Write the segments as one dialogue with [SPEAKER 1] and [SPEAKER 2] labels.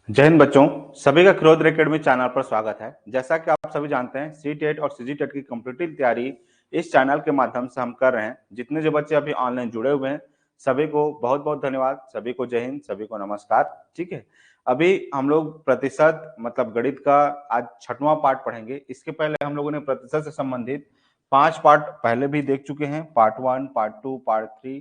[SPEAKER 1] जय हिंद बच्चों, सभी का क्रोध एकेडमी चैनल पर स्वागत है। जैसा कि आप सभी जानते हैं, सी-टेट और सी-जी-टेट की कम्पिटिटिव तैयारी इस चैनल के माध्यम से हम कर रहे हैं। जितने जो बच्चे अभी ऑनलाइन जुड़े हुए हैं, सभी को बहुत बहुत धन्यवाद, सभी को जय हिंद, सभी को नमस्कार। ठीक है, अभी हम लोग प्रतिशत मतलब गणित का आज 6वां पार्ट पढ़ेंगे। इसके पहले हम लोगों ने प्रतिशत से संबंधित 5 पार्ट पहले भी देख चुके हैं, part 1, part 2, part 3,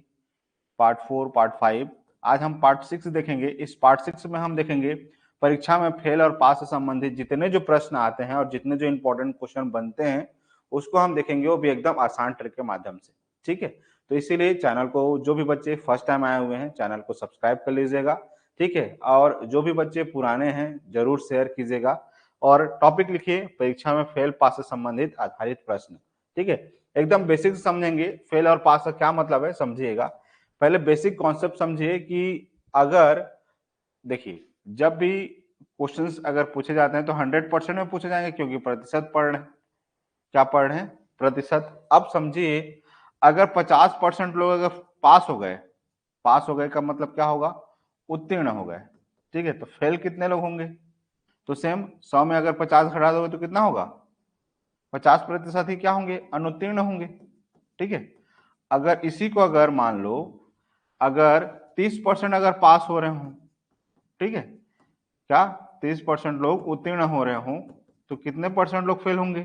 [SPEAKER 1] part 4, part 5। आज हम पार्ट 6 देखेंगे। इस पार्ट 6 में हम देखेंगे परीक्षा में फेल और पास से संबंधित जितने जो प्रश्न आते हैं और जितने जो इंपॉर्टेंट क्वेश्चन बनते हैं उसको हम देखेंगे, वो भी एकदम आसान ट्रिक के माध्यम से। ठीक है, तो इसीलिए चैनल को जो भी बच्चे फर्स्ट टाइम आए हुए हैं चैनल को सब्सक्राइब कर लीजिएगा। ठीक है, और जो भी बच्चे पुराने हैं जरूर शेयर कीजिएगा और टॉपिक लिखिए परीक्षा में फेल पास से संबंधित आधारित प्रश्न। ठीक है, एकदम बेसिक समझेंगे। फेल और पास का क्या मतलब है समझिएगा। पहले बेसिक कॉन्सेप्ट समझिए कि अगर देखिए जब भी क्वेश्चंस अगर पूछे जाते हैं तो 100% में पूछे जाएंगे, क्योंकि प्रतिशत पढ़ रहे हैं। क्या पढ़ रहे हैं? प्रतिशत। अब समझिए अगर 50% लोग अगर पास हो गए का मतलब क्या होगा? उत्तीर्ण हो गए। ठीक है, तो फेल कितने लोग होंगे? तो सेम 100 में अगर 50 घटा दोगे तो कितना होगा? 50% ही क्या होंगे? अनुत्तीर्ण होंगे। ठीक है, अगर इसी को अगर मान लो अगर 30% अगर पास हो रहे हो, ठीक है, क्या 30% लोग उत्तीर्ण हो रहे हो, तो कितने परसेंट लोग फेल होंगे?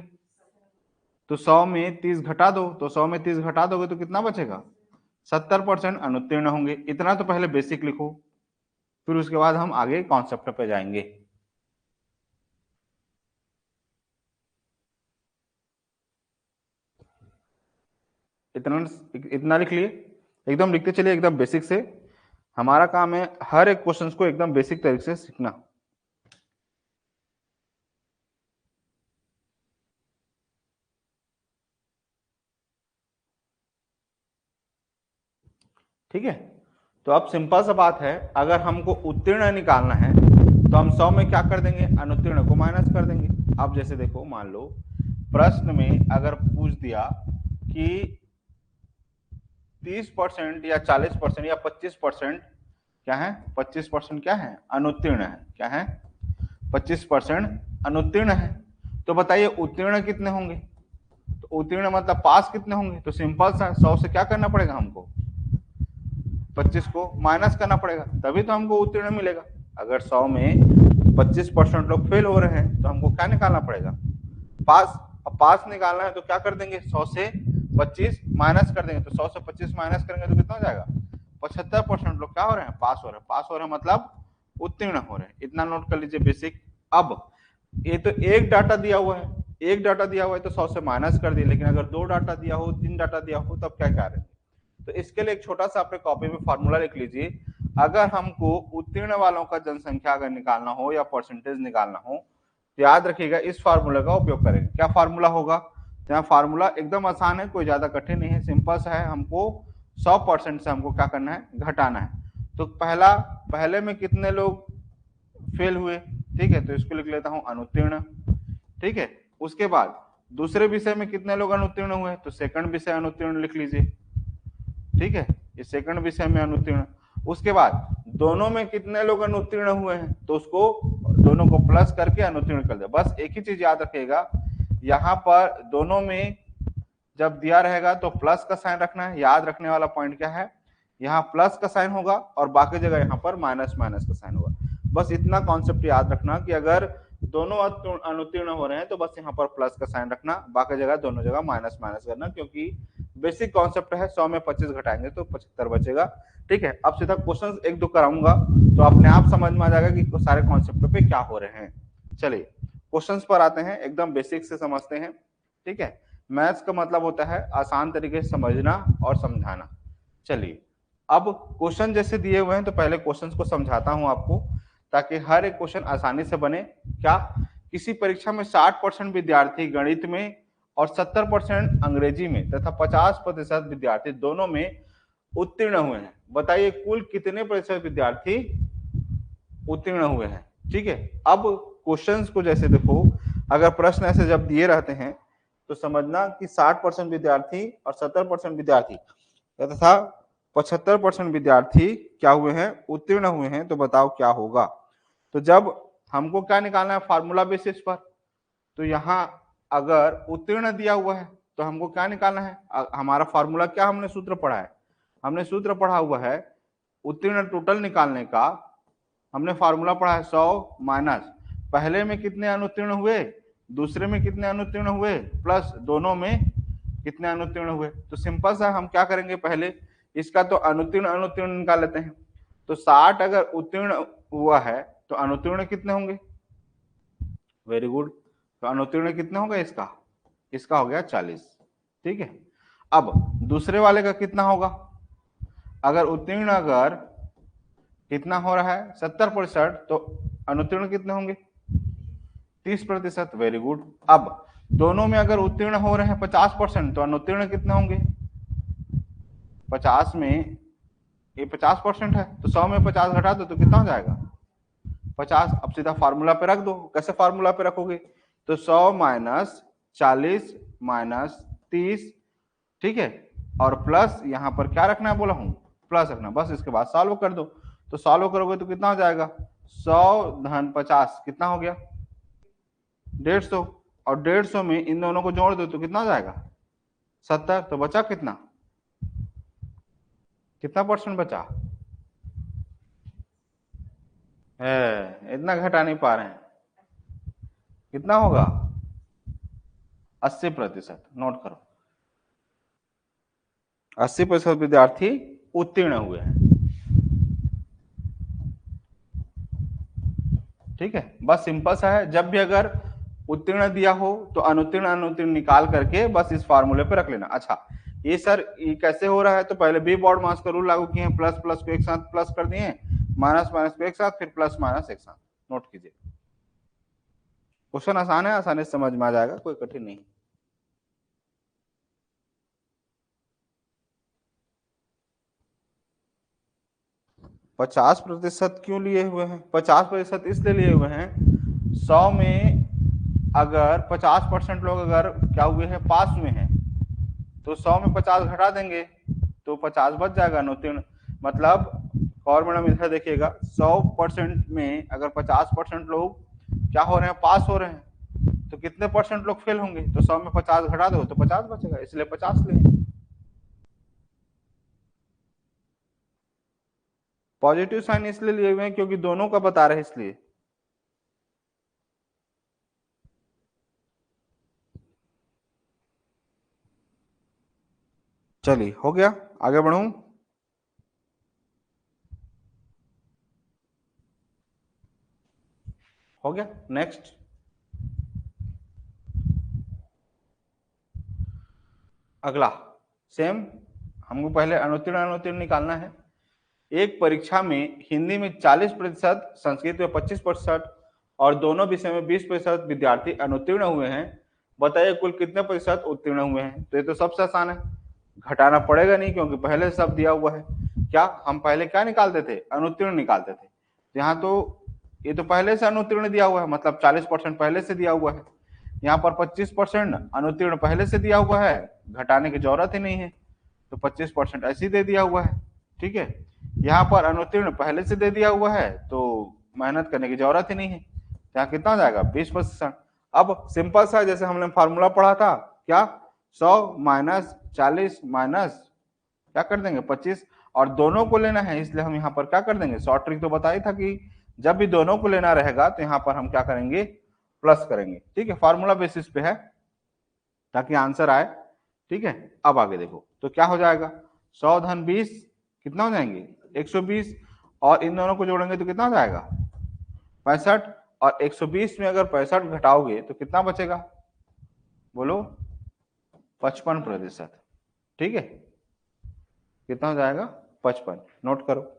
[SPEAKER 1] तो 100 में 30 घटा दो, तो 100 में 30 घटा दोगे तो कितना बचेगा? 70% अनुत्तीर्ण होंगे। इतना तो पहले बेसिक लिखो, फिर उसके बाद हम आगे कॉन्सेप्ट पे जाएंगे। इतना इतना लिख लिए, एकदम लिखते चलिए एकदम बेसिक से। हमारा काम है हर एक क्वेश्चन को एकदम बेसिक तरीके से सीखना। ठीक है, तो अब सिंपल सा बात है, अगर हमको उत्तीर्ण निकालना है तो हम 100 में क्या कर देंगे? अनुत्तीर्ण को माइनस कर देंगे। अब जैसे देखो, मान लो प्रश्न में अगर पूछ दिया कि 30% या 40% या 25% क्या है? 25% क्या है? अनुत्तीर्ण है। क्या है? 25% अनुत्तीर्ण है। तो बताइए उत्तीर्ण कितने होंगे? तो उत्तीर्ण मतलब पास कितने होंगे? तो सिंपल सा 100 से क्या करना पड़ेगा हमको? 25 को माइनस करना पड़ेगा, तभी तो हमको उत्तीर्ण मिलेगा। अगर 100 में 25% लोग फेल हो रहे हैं तो हमको क्या निकालना पड़ेगा? पास। अब पास निकालना है तो क्या कर देंगे? 100 से 25 माइनस कर देंगे, तो 100 से 25 माइनस करेंगे तो कितना हो जाएगा? 75% लोग क्या हो रहे हैं? पास हो रहे हैं। पास हो रहे हैं मतलब उत्तीर्ण हो रहे हैं। इतना नोट कर लीजिए बेसिक। अब ये तो एक डाटा दिया हुआ है, एक डाटा दिया हुआ है तो 100 से माइनस कर दिए, लेकिन अगर 2 डाटा दिया हो, 3 डाटा दिया हो, तब क्या करें? तो इसके लिए एक छोटा सा अपने कॉपी में फॉर्मूला लिख लीजिए। अगर हमको उत्तीर्ण वालों का जनसंख्या अगर निकालना हो या परसेंटेज निकालना हो तो याद रखिएगा इस फार्मूला का उपयोग करेंगे। क्या फार्मूला होगा? तो यहाँ फार्मूला एकदम आसान है, कोई ज्यादा कठिन नहीं है, सिंपल सा है। हमको 100% से हमको क्या करना है? घटाना है। तो पहले में कितने लोग फेल हुए? ठीक है, तो इसको लिख लेता हूं अनुत्तीर्ण। ठीक है, उसके बाद दूसरे विषय में कितने लोग अनुत्तीर्ण हुए? तो सेकंड विषय अनुत्तीर्ण लिख लीजिए। ठीक है, ये सेकंड विषय में अनुत्तीर्ण। उसके बाद दोनों में कितने लोग अनुत्तीर्ण हुए हैं? तो उसको दोनों को प्लस करके अनुत्तीर्ण कर दे। बस एक ही चीज याद रखिएगा, यहाँ पर दोनों में जब दिया रहेगा तो प्लस का साइन रखना है। याद रखने वाला पॉइंट क्या है? यहाँ प्लस का साइन होगा और बाकी जगह यहाँ पर माइनस माइनस का साइन होगा। बस इतना कॉन्सेप्ट याद रखना कि अगर दोनों अनुत्तीर्ण हो रहे हैं तो बस यहाँ पर प्लस का साइन रखना, बाकी जगह दोनों जगह माइनस माइनस करना, क्योंकि बेसिक कॉन्सेप्ट है। 100 में 25 घटाएंगे तो 75 बचेगा। ठीक है, अब सीधा क्वेश्चन एक दो कराऊंगा तो अपने आप समझ में आ जाएगा कि सारे कॉन्सेप्ट पे क्या हो रहे हैं। चलिए क्वेश्चंस पर आते हैं, एकदम बेसिक से समझते हैं। ठीक है, मैथ्स का मतलब होता है आसान तरीके से समझना और समझाना। चलिए अब क्वेश्चन जैसे दिए हुए हैं तो पहले क्वेश्चंस को समझाता हूं आपको, ताकि हर एक क्वेश्चन आसानी से बने। क्या किसी परीक्षा में 60% विद्यार्थी गणित में और 70% अंग्रेजी में तथा 50% विद्यार्थी दोनों में उत्तीर्ण हुए हैं? बताइए कुल कितने प्रतिशत विद्यार्थी उत्तीर्ण हुए हैं? ठीक है, अब क्वेश्चंस को जैसे देखो, अगर प्रश्न ऐसे जब दिए रहते हैं तो समझना कि 60% विद्यार्थी और 70% विद्यार्थी तथा 75% विद्यार्थी क्या हुए हैं? उत्तीर्ण हुए हैं। तो बताओ क्या होगा? तो जब हमको क्या निकालना है फार्मूला बेसिस पर, तो यहाँ अगर उत्तीर्ण दिया हुआ है तो हमको क्या निकालना है, हमारा फार्मूला क्या हमने सूत्र पढ़ा है, हमने सूत्र पढ़ा हुआ है उत्तीर्ण टोटल निकालने का, हमने फार्मूला पढ़ा है 100 माइनस पहले में कितने अनुत्तीर्ण हुए, दूसरे में कितने अनुत्तीर्ण हुए, प्लस दोनों में कितने अनुत्तीर्ण हुए। तो सिंपल सा हम क्या करेंगे, पहले इसका तो अनुत्तीर्ण अनुत्तीर्ण निकाल लेते हैं। तो 60 अगर उत्तीर्ण हुआ है तो अनुत्तीर्ण कितने होंगे, वेरी गुड, तो अनुत्तीर्ण कितने होगा इसका, इसका हो गया 40। ठीक है, अब दूसरे वाले का कितना होगा, अगर उत्तीर्ण अगर कितना हो रहा है 70%, तो अनुत्तीर्ण कितने होंगे 30%, वेरी गुड। अब दोनों में अगर उत्तीर्ण हो रहे हैं 50%, तो अनुत्तीर्ण कितने होंगे, 50 में ये 50% है, तो 100 में 50 घटा दो तो कितना हो जाएगा 50। अब सीधा फार्मूला पे रख दो, कैसे फार्मूला पे रखोगे, तो 100 माइनस 40 माइनस 30, ठीक है, और प्लस यहाँ पर क्या रखना है बोला हूँ, प्लस रखना, बस इसके बाद सॉल्व कर दो। तो सॉल्व करोगे तो कितना हो जाएगा 100 धन 50 कितना हो गया 150, और 150 में इन दोनों को जोड़ दो तो कितना हो जाएगा 70। तो बचा कितना, कितना परसेंट बचा है, इतना घटा नहीं पा रहे हैं, कितना होगा 80%। नोट करो 80% विद्यार्थी उत्तीर्ण हुए हैं। ठीक है, बस सिंपल सा है, जब भी अगर उत्तीर्ण दिया हो तो अनुत्तीर्ण अनुत्तीर्ण निकाल करके बस इस फार्मूले पे रख लेना। अच्छा ये सर ये कैसे हो रहा है, तो पहले बी बॉड मास का रूल लागू किए हैं, प्लस प्लस को एक साथ प्लस कर दिए, माइनस माइनस को एक साथ, फिर प्लस माइनस एक साथ। नोट कीजिए, क्वेश्चन आसान है, आसानी से समझ में आ जाएगा, कोई कठिन नहीं। पचास प्रतिशत क्यों लिए हुए हैं, 50% इसलिए लिए हुए हैं, 100 में अगर 50% लोग अगर क्या हुए हैं पास हुए हैं, तो 100 में 50 घटा देंगे तो 50 बच जाएगा अनुत्तीर्ण। मतलब और मैडम इधर देखिएगा 100% में अगर 50% लोग क्या हो रहे हैं पास हो रहे हैं, तो कितने परसेंट लोग फेल होंगे, तो 100 में 50 घटा दो तो 50 बचेगा, इसलिए 50 ले। पॉजिटिव साइन इसलिए लिए हुए हैं क्योंकि दोनों का बता रहे हैं इसलिए। चलिए हो गया, आगे बढ़ूं, हो गया नेक्स्ट। अगला सेम, हमको पहले अनुत्तीर्ण अनुत्तीर्ण निकालना है। एक परीक्षा में हिंदी में 40%, संस्कृत में 25% और दोनों विषय में 20% विद्यार्थी अनुत्तीर्ण हुए हैं, बताइए कुल कितने प्रतिशत उत्तीर्ण हुए हैं। तो ये तो सबसे आसान है, घटाना पड़ेगा नहीं क्योंकि पहले सब दिया हुआ है। क्या हम पहले क्या निकालते थे, अनुत्तीर्ण निकालते थे, यहाँ तो ये तो पहले से अनुत्तीर्ण दिया हुआ है, मतलब 40% पहले से दिया हुआ है, यहाँ पर 25% अनुत्तीर्ण पहले से दिया हुआ है, घटाने की जरूरत ही नहीं है, तो 25% ऐसे ही दे दिया हुआ है। ठीक है, यहाँ पर अनुत्तीर्ण पहले से दे दिया हुआ है तो मेहनत करने की जरूरत ही नहीं है, यहाँ कितना हो जाएगा 20%। अब सिंपल सा जैसे हमने फार्मूला पढ़ा था, क्या 100 माइनस 40 माइनस क्या कर देंगे 25, और दोनों को लेना है इसलिए हम यहाँ पर क्या कर देंगे, शॉर्ट ट्रिक तो बताया था कि जब भी दोनों को लेना रहेगा तो यहाँ पर हम क्या करेंगे प्लस करेंगे। ठीक है, फार्मूला बेसिस पे है ताकि आंसर आए। ठीक है, अब आगे देखो तो क्या हो जाएगा 100 धन 20 कितना हो जाएंगे 120, और इन दोनों को जोड़ेंगे तो कितना हो जाएगा 65, और 120 में अगर 65 घटाओगे तो कितना बचेगा बोलो 55%। ठीक है, कितना हो जाएगा 55, नोट करो।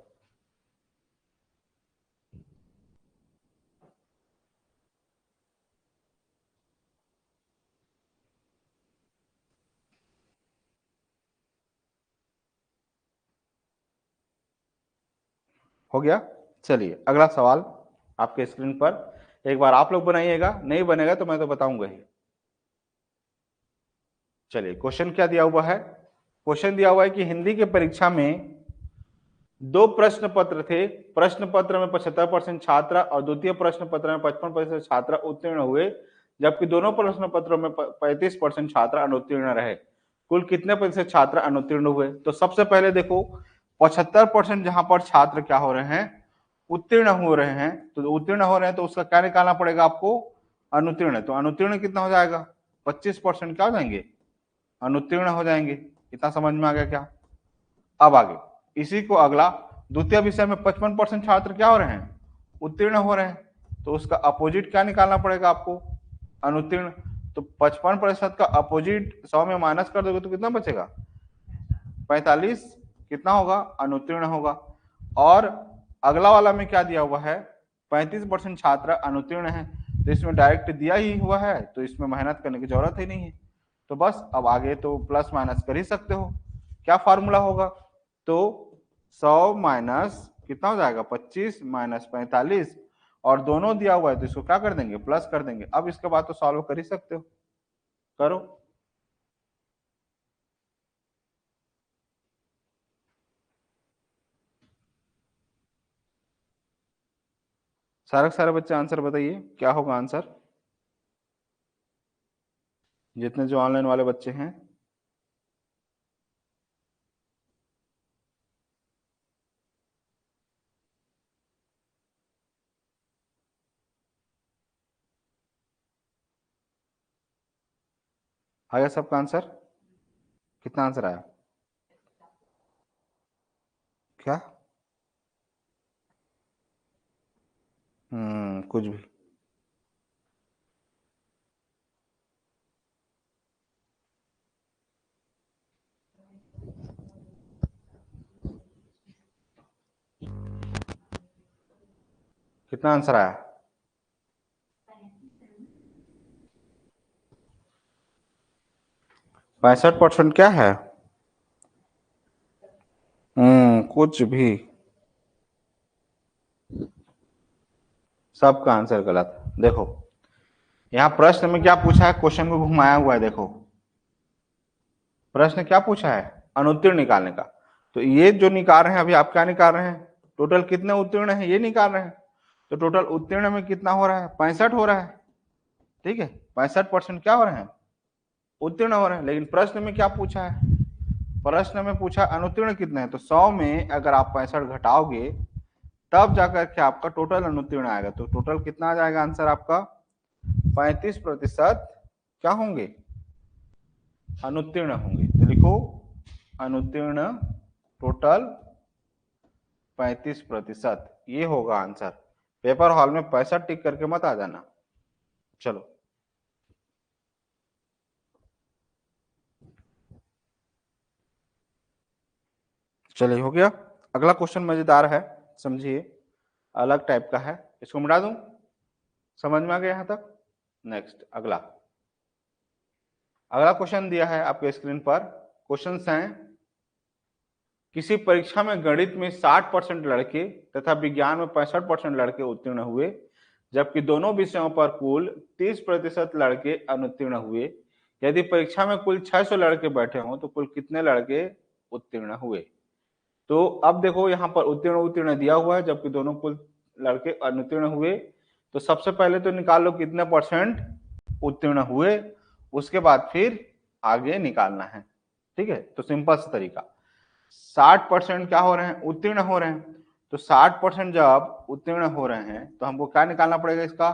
[SPEAKER 1] हो गया, चलिए अगला सवाल आपके स्क्रीन पर, एक बार आप लोग बनाइएगा, नहीं बनेगा तो मैं तो बताऊंगा ही। चलिए क्वेश्चन क्या दिया हुआ है, क्वेश्चन दिया हुआ है कि हिंदी के परीक्षा में दो प्रश्न पत्र थे, प्रश्न पत्र में 75% छात्र और द्वितीय प्रश्न पत्र में 55% छात्र उत्तीर्ण हुए, जबकि दोनों प्रश्न पत्रों में 35% छात्र अनुत्तीर्ण रहे। कुल कितने प्रतिशत छात्र अनुत्तीर्ण हुए? तो सबसे पहले देखो 75% जहां पर छात्र क्या हो रहे हैं, उत्तीर्ण हो रहे हैं, तो उत्तीर्ण हो रहे हैं तो उसका क्या निकालना पड़ेगा आपको? अनुत्तीर्ण। तो अनुत्तीर्ण कितना हो जाएगा? 25% क्या हो जाएंगे? अनुत्तीर्ण हो जाएंगे। इतना समझ में आ गया क्या? अब आगे इसी को अगला, द्वितीय विषय में 55% छात्र क्या हो रहे हैं? उत्तीर्ण हो रहे हैं, तो उसका अपोजिट क्या निकालना पड़ेगा आपको? अनुत्तीर्ण। तो 55% का अपोजिट 100 में माइनस कर दोगे तो कितना बचेगा? 45। कितना होगा? अनुत्तीर्ण होगा। और अगला वाला में क्या दिया हुआ है? 35% छात्र अनुत्तीर्ण है, तो इसमें डायरेक्ट दिया ही हुआ है, तो इसमें मेहनत करने की जरूरत ही नहीं है। तो बस अब आगे तो प्लस माइनस कर ही सकते हो। क्या फार्मूला होगा? तो 100 माइनस कितना हो जाएगा? 25 माइनस 45, और दोनों दिया हुआ है तो इसको क्या कर देंगे? प्लस कर देंगे। अब इसके बाद तो सॉल्व कर ही सकते हो, करो। सारे बच्चे आंसर बताइए, क्या होगा आंसर? जितने जो ऑनलाइन वाले बच्चे हैं। आ गया सबका आंसर? कितना आंसर आया? क्या? कुछ भी। कितना आंसर आया? 65% क्या है? कुछ भी। सबका आंसर गलत। देखो यहाँ प्रश्न में क्या पूछा है, क्वेश्चन को घुमाया हुआ है। देखो प्रश्न क्या पूछा है? अनुत्तीर्ण निकालने का। तो ये जो निकाल रहे हैं अभी आप, क्या निकाल रहे हैं? टोटल कितने उत्तीर्ण है ये निकाल रहे हैं। तो टोटल उत्तीर्ण में कितना हो रहा है? 65 हो रहा है। ठीक है, 65% क्या हो रहे हैं? उत्तीर्ण हो रहे हैं। लेकिन प्रश्न में क्या पूछा है? प्रश्न में पूछा अनुत्तीर्ण कितने हैं। तो 100 में अगर आप 65 घटाओगे तब जाकर के आपका टोटल अनुत्तीर्ण आएगा। तो टोटल कितना आ जाएगा आंसर आपका? 35% क्या होंगे? अनुत्तीर्ण होंगे। तो लिखो अनुत्तीर्ण टोटल 35%, ये होगा आंसर। पेपर हॉल में 65 टिक करके मत आ जाना। चलो चलिए, हो गया। अगला क्वेश्चन मजेदार है, समझिए, अलग टाइप का है। इसको मिटा दूं? समझ में आ गया यहां तक? नेक्स्ट अगला। अगला क्वेश्चन दिया है आपके स्क्रीन पर। क्वेश्चन हैं, किसी परीक्षा में गणित में 60% लड़के तथा विज्ञान में 65% लड़के उत्तीर्ण हुए, जबकि दोनों विषयों पर कुल 30% लड़के अनुत्तीर्ण हुए। यदि परीक्षा में कुल 600 लड़के बैठे हों तो कुल कितने लड़के उत्तीर्ण हुए? तो अब देखो यहाँ पर उत्तीर्ण उत्तीर्ण दिया हुआ है, जबकि दोनों कुल लड़के अनुत्तीर्ण हुए। तो सबसे पहले तो निकाल लो कितने परसेंट उत्तीर्ण हुए, उसके बाद फिर आगे निकालना है। ठीक है, तो सिंपल सा तरीका, 60% क्या हो रहे हैं? उत्तीर्ण हो रहे हैं। तो 60% जब उत्तीर्ण हो रहे हैं तो हमको क्या निकालना पड़ेगा इसका?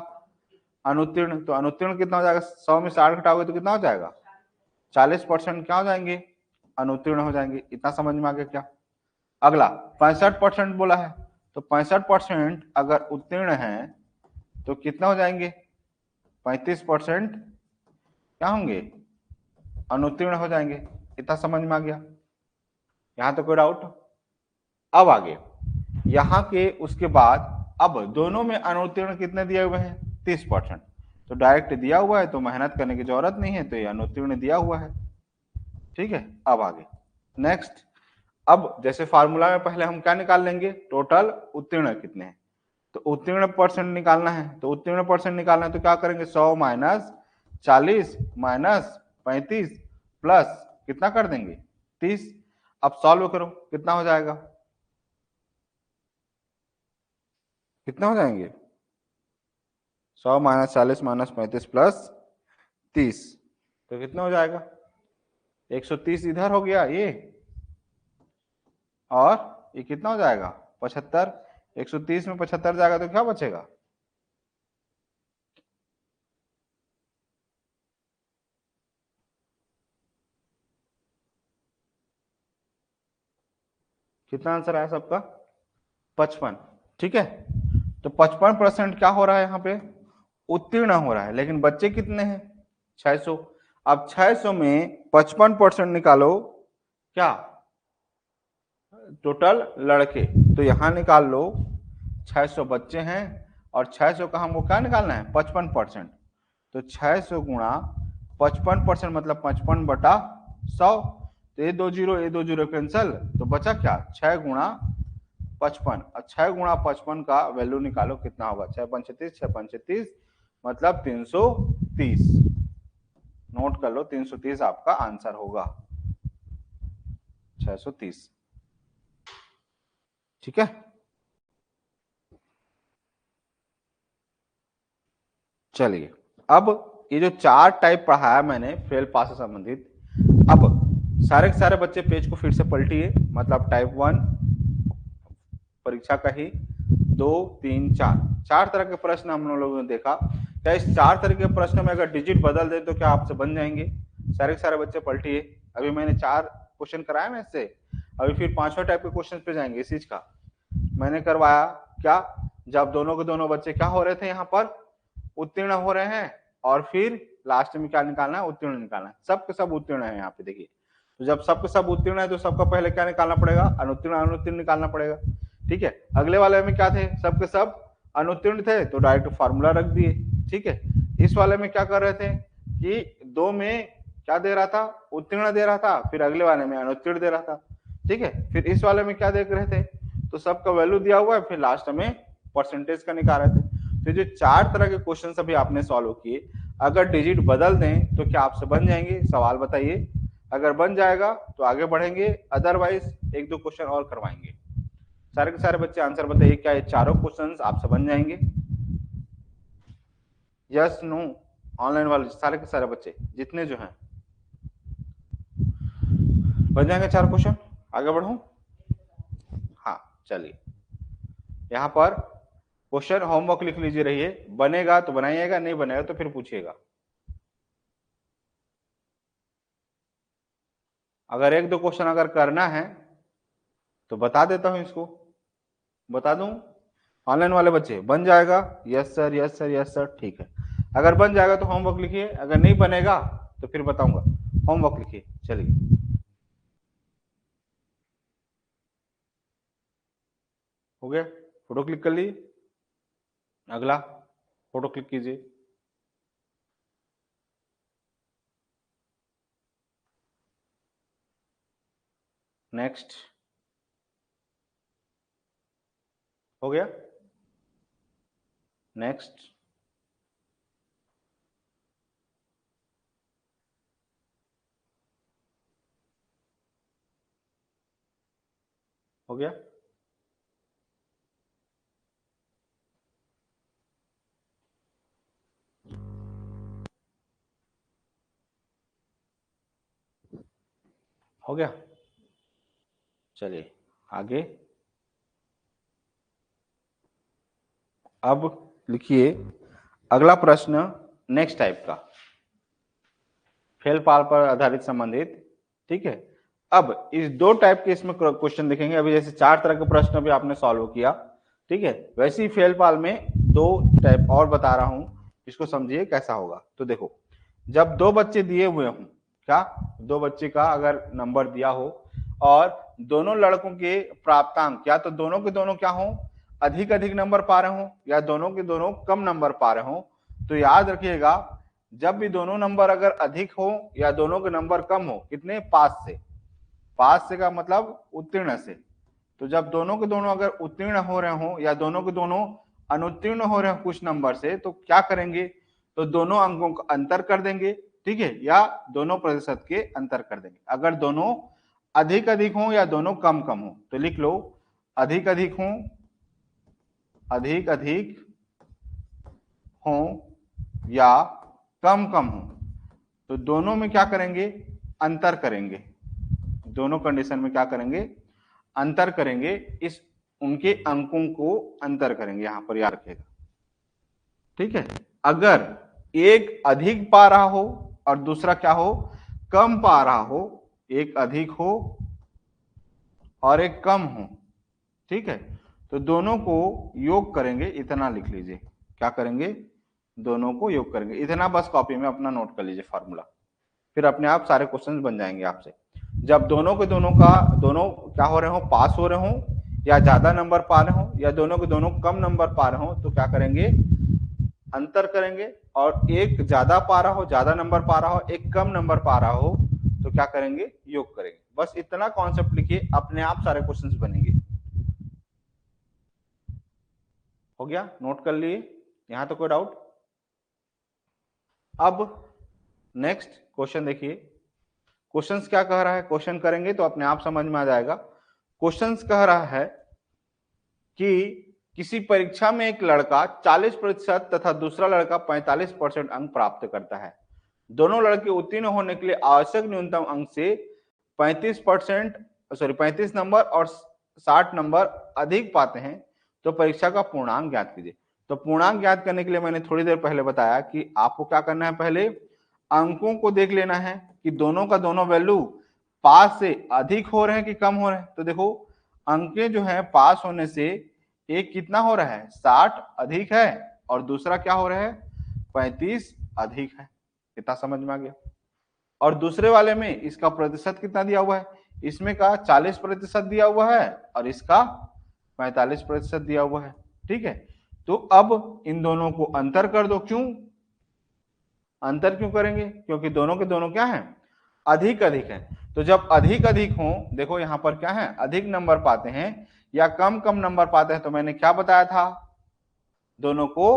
[SPEAKER 1] अनुत्तीर्ण। तो अनुत्तीर्ण कितना हो जाएगा? 100 में 60 घटाओगे तो कितना हो जाएगा? 40% क्या हो जाएंगे? अनुत्तीर्ण हो जाएंगे। इतना समझ में आ गया क्या? अगला 65% बोला है, तो 65% अगर उत्तीर्ण है तो कितना हो जाएंगे? 35% क्या होंगे? अनुत्तीर्ण हो जाएंगे। इतना समझ में आ गया? यहां तो कोई डाउट? अब आगे यहाँ के उसके बाद, अब दोनों में अनुत्तीर्ण कितने दिए हुए हैं? 30%। तो डायरेक्ट दिया हुआ है तो मेहनत करने की जरूरत नहीं है, तो ये अनुत्तीर्ण दिया हुआ है। ठीक है, अब आगे नेक्स्ट। अब जैसे फार्मूला में पहले हम क्या निकाल लेंगे? टोटल उत्तीर्ण कितने हैं। तो उत्तीर्ण परसेंट निकालना है। तो उत्तीर्ण परसेंट निकालना है तो क्या करेंगे? 100 माइनस 40 माइनस 35 प्लस कितना कर देंगे? 30। अब सॉल्व करो, कितना हो जाएगा? कितना हो जाएंगे? 100 माइनस 40 माइनस 35 प्लस 30, तो कितना हो जाएगा? 130 इधर हो गया ये, और ये कितना हो जाएगा? 75। 130 में 75 जाएगा तो क्या बचेगा? कितना आंसर आया सबका? 55। ठीक है, तो 55% क्या हो रहा है यहाँ पे? उत्तीर्ण हो रहा है। लेकिन बच्चे कितने हैं? 600। अब 600 में 55% निकालो, क्या टोटल लड़के, तो यहां निकाल लो 600 बच्चे हैं, और 600 का हमको क्या निकालना है? 55%। तो 600 गुणा 55% मतलब 55/100। तो ये 2 जीरो कैंसल, तो बचा क्या? 6 गुणा 55, और 6 गुणा 55 का वैल्यू निकालो कितना होगा? 6 पंचे 30 मतलब 330। नोट कर लो, 330 आपका आंसर होगा, 630। ठीक है, चलिए अब ये जो 4 टाइप पढ़ाया मैंने फेल पास से संबंधित, अब सारे के सारे बच्चे पेज को फिर से पलटिए, मतलब टाइप 1 परीक्षा का ही 2 3 4 4 तरह के प्रश्न हम लोगों ने देखा। क्या इस 4 तरह के प्रश्न में अगर डिजिट बदल दे तो क्या आपसे बन जाएंगे? सारे के सारे बच्चे पलटिए। अभी मैंने 4 क्वेश्चन कराया ना इससे, अभी फिर 5वां टाइप के क्वेश्चन पे जाएंगे। इस चीज का मैंने करवाया क्या, जब दोनों के दोनों बच्चे क्या हो रहे थे? यहाँ पर उत्तीर्ण हो रहे हैं, और फिर लास्ट में क्या निकालना है? उत्तीर्ण निकालना है। सबके सब उत्तीर्ण है यहाँ पे, देखिए। तो जब सबके सब उत्तीर्ण है तो सबका पहले क्या निकालना पड़ेगा? अनुत्तीर्ण अनुत्तीर्ण निकालना पड़ेगा। ठीक है, अगले वाले में क्या थे? सबके सब अनुत्तीर्ण थे तो डायरेक्ट फार्मूला रख दिए। ठीक है, इस वाले में क्या कर रहे थे कि 2 में क्या दे रहा था? उत्तीर्ण दे रहा था, फिर अगले वाले में अनुत्तीर्ण दे रहा था। ठीक है, फिर इस वाले में क्या देख रहे थे? तो सबका वैल्यू दिया हुआ है, फिर लास्ट में परसेंटेज का निकाल रहे थे। तो जो 4 तरह के क्वेश्चन अभी आपने सॉल्व किए, अगर डिजिट बदल दें तो क्या आपसे बन जाएंगे? सवाल बताइए। अगर बन जाएगा तो आगे बढ़ेंगे, अदरवाइज एक दो क्वेश्चन और करवाएंगे। सारे के सारे बच्चे आंसर बताइए, क्या ये चारों क्वेश्चंस आपसे बन जाएंगे? Yes no? ऑनलाइन वाले सारे के सारे बच्चे जितने जो हैं बन जाएंगे 4 क्वेश्चन? आगे बढ़ूं? हाँ, चलिए यहाँ पर क्वेश्चन होमवर्क लिख लीजिए, रहिए। बनेगा तो बनाइएगा, नहीं बनेगा तो फिर पूछिएगा। अगर एक दो क्वेश्चन अगर करना है तो बता देता हूं, इसको बता दूं। ऑनलाइन वाले बच्चे बन जाएगा? Yes sir, yes sir, yes sir. ठीक है, अगर बन जाएगा तो होमवर्क लिखिए, अगर नहीं बनेगा तो फिर बताऊंगा। होमवर्क लिखिए, चलिए। हो गया? फोटो क्लिक कर ली? अगला फोटो क्लिक कीजिए। नेक्स्ट। हो गया? नेक्स्ट। हो गया? हो गया? चलिए आगे। अब लिखिए अगला प्रश्न, नेक्स्ट टाइप का, फेल पाल पर आधारित संबंधित। ठीक है, अब इस 2 टाइप के इसमें क्वेश्चन देखेंगे। अभी जैसे 4 तरह के प्रश्न भी आपने सॉल्व किया, ठीक है, वैसे ही फेल पाल में 2 टाइप और बता रहा हूं, इसको समझिए कैसा होगा। तो देखो, जब 2 बच्चे दिए हुए हों, क्या 2 बच्चे का अगर नंबर दिया हो और दोनों लड़कों के प्राप्तांक या तो दोनों के दोनों क्या हो, अधिक अधिक नंबर पा रहे हो, या दोनों के दोनों कम नंबर पा रहे हो, तो याद रखिएगा जब भी दोनों नंबर अगर अधिक हो या दोनों के नंबर कम हो, कितने? 5 से। 5 से का मतलब उत्तीर्ण से। तो जब दोनों के दोनों अगर उत्तीर्ण हो रहे हो या दोनों के दोनों अनुत्तीर्ण हो रहे हो कुछ नंबर से, तो क्या करेंगे? तो दोनों अंकों का अंतर कर देंगे, ठीक है, या दोनों प्रतिशत के अंतर कर देंगे। अगर दोनों अधिक अधिक हो या दोनों कम कम हो तो लिख लो अधिक अधिक हो अधिक अधिक हो या कम कम हो, तो दोनों में क्या करेंगे, अंतर करेंगे। दोनों कंडीशन में क्या करेंगे, अंतर करेंगे। इस उनके अंकों को अंतर करेंगे, यहां पर याद रखिएगा। ठीक है, अगर एक अधिक पा रहा हो और दूसरा क्या हो, कम पा रहा हो, एक अधिक हो और एक कम हो, ठीक है, तो दोनों को योग करेंगे, इतना लिख लीजिए। क्या करेंगे, दोनों को योग करेंगे, इतना बस कॉपी में अपना नोट कर लीजिए फॉर्मूला, फिर अपने आप सारे क्वेश्चंस बन जाएंगे आपसे। जब दोनों के दोनों का दोनों क्या हो रहे हो, पास हो रहे हो या ज्यादा नंबर पा रहे हो या दोनों के दोनों कम नंबर पा रहे हो, तो क्या करेंगे, अंतर करेंगे। और एक ज्यादा पा रहा हो, ज्यादा नंबर पा रहा हो, एक कम नंबर पा रहा हो, तो क्या करेंगे, योग करेंगे। बस इतना कॉन्सेप्ट लिखिए, अपने आप सारे क्वेश्चंस बनेंगे। हो गया, नोट कर लिए, यहां तो कोई डाउट। अब नेक्स्ट क्वेश्चन देखिए, क्वेश्चंस क्या कह रहा है, क्वेश्चन करेंगे तो अपने आप समझ में आ जाएगा। क्वेश्चंस कह रहा है कि किसी परीक्षा में एक लड़का 40% तथा दूसरा लड़का 45% अंक प्राप्त करता है। दोनों लड़के उत्तीर्ण होने के लिए आवश्यक न्यूनतम अंक से 35 नंबर और 60 नंबर अधिक पाते हैं, तो परीक्षा का पूर्णांक ज्ञात कीजिए। तो पूर्णांक ज्ञात करने के लिए मैंने थोड़ी देर पहले बताया कि आपको क्या करना है, पहले अंकों को देख लेना है कि दोनों का दोनों वैल्यू पास से अधिक हो रहे हैं कि कम हो रहे हैं। तो देखो, अंकें जो है पास होने से एक कितना हो रहा है, 60 अधिक है, और दूसरा क्या हो रहा है, 35 अधिक है। कितना समझ में आ गया। और दूसरे वाले में इसका प्रतिशत कितना दिया हुआ है, इसमें का 40% दिया हुआ है और इसका 45% दिया हुआ है। ठीक है, तो अब इन दोनों को अंतर कर दो। क्यों अंतर क्यों करेंगे, क्योंकि दोनों के दोनों क्या हैं, अधिक अधिक है। तो जब अधिक अधिक हो, देखो यहां पर क्या है, अधिक नंबर पाते हैं या कम कम नंबर पाते हैं, तो मैंने क्या बताया था, दोनों को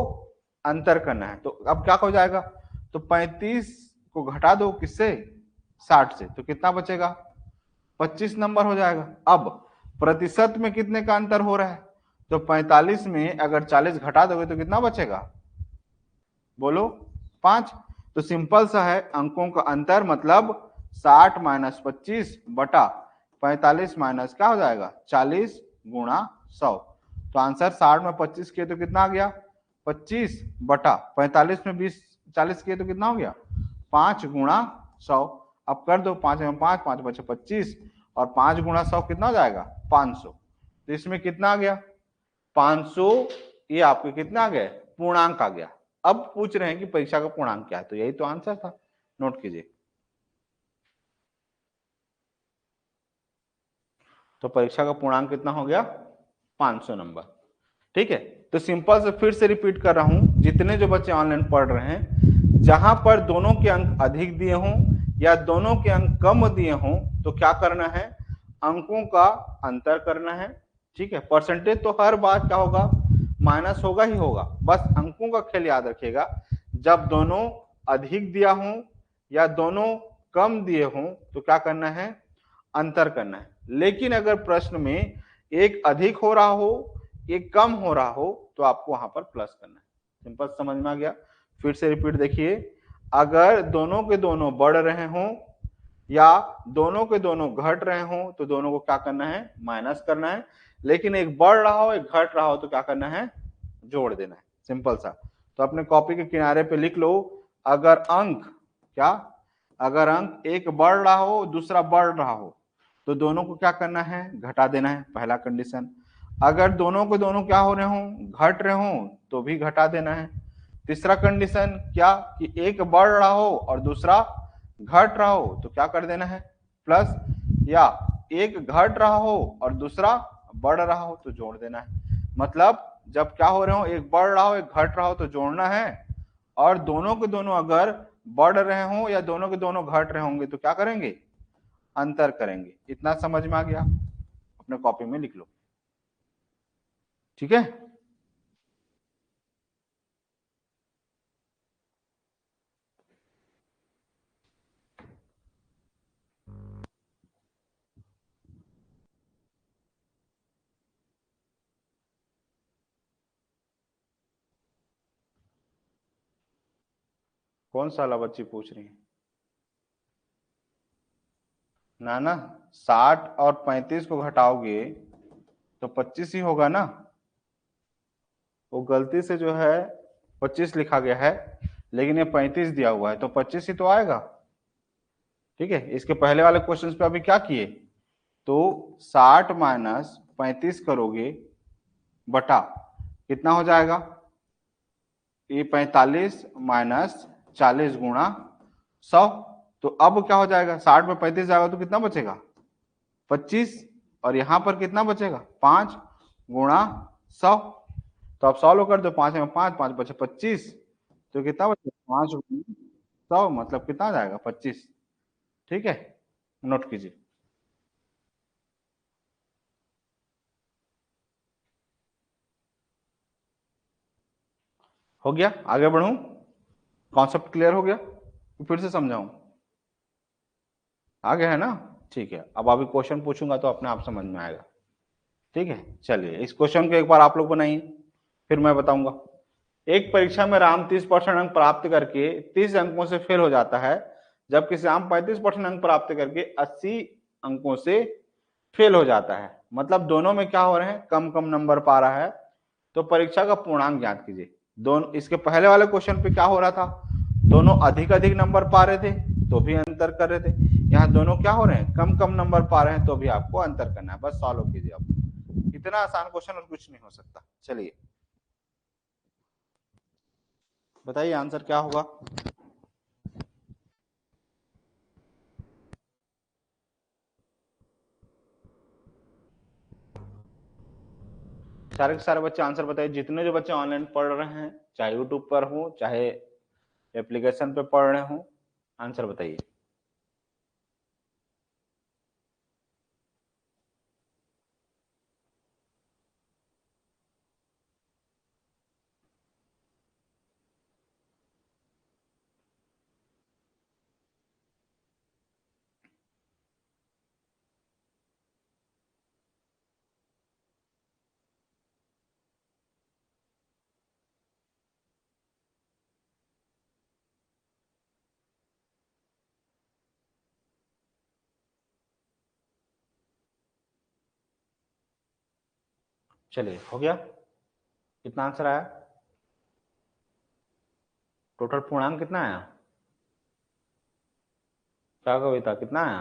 [SPEAKER 1] अंतर करना है। तो अब क्या हो जाएगा, तो 35 को घटा दो किससे, 60 से, तो कितना बचेगा, 25 नंबर हो जाएगा। अब प्रतिशत में कितने का अंतर हो रहा है, तो 45 में अगर 40 घटा दोगे तो कितना बचेगा, बोलो, 5। तो सिंपल सा है, अंकों का अंतर मतलब 60 माइनस 25 बटा 45 माइनस क्या हो जाएगा, 40 गुणा 100। तो आंसर 60 में 25 किए तो कितना आ गया, 25 बटा 45 में 20 40 किए तो कितना हो गया, 5 गुणा 100। अब कर दो, 5 में 5, 5 बचे 25 और 5 गुणा 100 कितना हो जाएगा, 500। तो इसमें कितना आ गया, 500। ये आपके कितना आ गया, पूर्णांक आ गया। अब पूछ रहे हैं कि परीक्षा का पूर्णांक क्या है, तो यही तो आंसर था, नोट कीजिए। तो परीक्षा का पूर्णांक कितना हो गया, 500 नंबर। ठीक है, तो सिंपल से फिर से रिपीट कर रहा हूं, जितने जो बच्चे ऑनलाइन पढ़ रहे हैं, जहां पर दोनों के अंक अधिक दिए हों या दोनों के अंक कम दिए हों, तो क्या करना है, अंकों का अंतर करना है। ठीक है, परसेंटेज तो हर बार क्या होगा, माइनस होगा ही होगा। बस अंकों का खेल याद रखिएगा, जब दोनों अधिक दिया हो या दोनों कम दिए हों, तो क्या करना है, अंतर करना है। लेकिन अगर प्रश्न में एक अधिक हो रहा हो, एक कम हो रहा हो, तो आपको वहां पर प्लस करना है। सिंपल समझ में आ गया। फिर से रिपीट देखिए, अगर दोनों के दोनों बढ़ रहे हों या दोनों के दोनों घट रहे हों, तो दोनों को क्या करना है, माइनस करना है। लेकिन एक बढ़ रहा हो एक घट रहा हो, तो क्या करना है, जोड़ देना है। सिंपल सा। तो अपने कॉपी के किनारे पे लिख लो, अगर अंक क्या, अगर अंक एक बढ़ रहा हो दूसरा बढ़ रहा हो, तो दोनों को क्या करना है, घटा देना है, पहला कंडीशन। अगर दोनों के दोनों क्या हो रहे हो, घट रहे हो, तो भी घटा देना है। तीसरा कंडीशन क्या, कि एक बढ़ रहा हो और दूसरा घट रहा हो, तो क्या कर देना है, प्लस। या एक घट रहा हो और दूसरा बढ़ रहा हो, तो जोड़ देना है। मतलब जब क्या हो रहे हो, एक बढ़ रहा हो एक घट रहा हो, तो जोड़ना है। और दोनों के दोनों अगर बढ़ रहे हो या दोनों के दोनों घट रहे होंगे, तो क्या करेंगे, अंतर करेंगे। इतना समझ में आ गया, अपने कॉपी में लिख लो। ठीक है। कौन सा वाला बच्ची पूछ रही है? ना 60 और 35 को घटाओगे तो 25 ही होगा ना। वो गलती से जो है 25 लिखा गया है, लेकिन ये 35 दिया हुआ है तो 25 ही तो आएगा। ठीक है, इसके पहले वाले क्वेश्चन पे अभी क्या किए, तो 60 माइनस 35 करोगे बटा कितना हो जाएगा, ये 45 माइनस 40 गुणा 100। तो अब क्या हो जाएगा, 60 में 35 जाएगा तो कितना बचेगा 25, और यहां पर कितना बचेगा 5 गुणा 100। तो आप 100 लो कर दो, 5 में 5, 5 बचे 25, तो कितना बचेगा 5 गुणा 100 मतलब कितना आ जाएगा 25। ठीक है, नोट कीजिए। हो गया, आगे बढ़ूं, कॉन्सेप्ट क्लियर हो गया, फिर से समझाऊं, आ गया है ना। ठीक है, अब अभी क्वेश्चन पूछूंगा तो अपने आप समझ में आएगा। ठीक है, चलिए इस क्वेश्चन को एक बार आप लोग बनाइए, फिर मैं बताऊंगा। एक परीक्षा में राम 30% अंक प्राप्त करके 30 अंकों से फेल हो जाता है, जबकि श्याम 35% अंक प्राप्त करके 80 अंकों से फेल हो जाता है। मतलब दोनों में क्या हो रहे हैं, कम कम नंबर पा रहा है। तो परीक्षा का पूर्णांक ज्ञात कीजिए। दोनों, इसके पहले वाले क्वेश्चन पे क्या हो रहा था, दोनों अधिक अधिक नंबर पा रहे थे तो भी अंतर कर रहे थे। यहाँ दोनों क्या हो रहे हैं, कम कम नंबर पा रहे हैं तो भी आपको अंतर करना है। बस सॉल्व कीजिए आप, इतना आसान क्वेश्चन और कुछ नहीं हो सकता। चलिए बताइए आंसर क्या होगा। सारे के सारे बच्चे आंसर बताइए, जितने जो बच्चे ऑनलाइन पढ़ रहे हैं, चाहे यूट्यूब पर हो चाहे एप्लीकेशन पे पढ़ रहे हो, आंसर बताइए। चलिए हो गया, कितना आंसर आया, टोटल पूर्णांक कितना आया, क्या कविता कितना आया,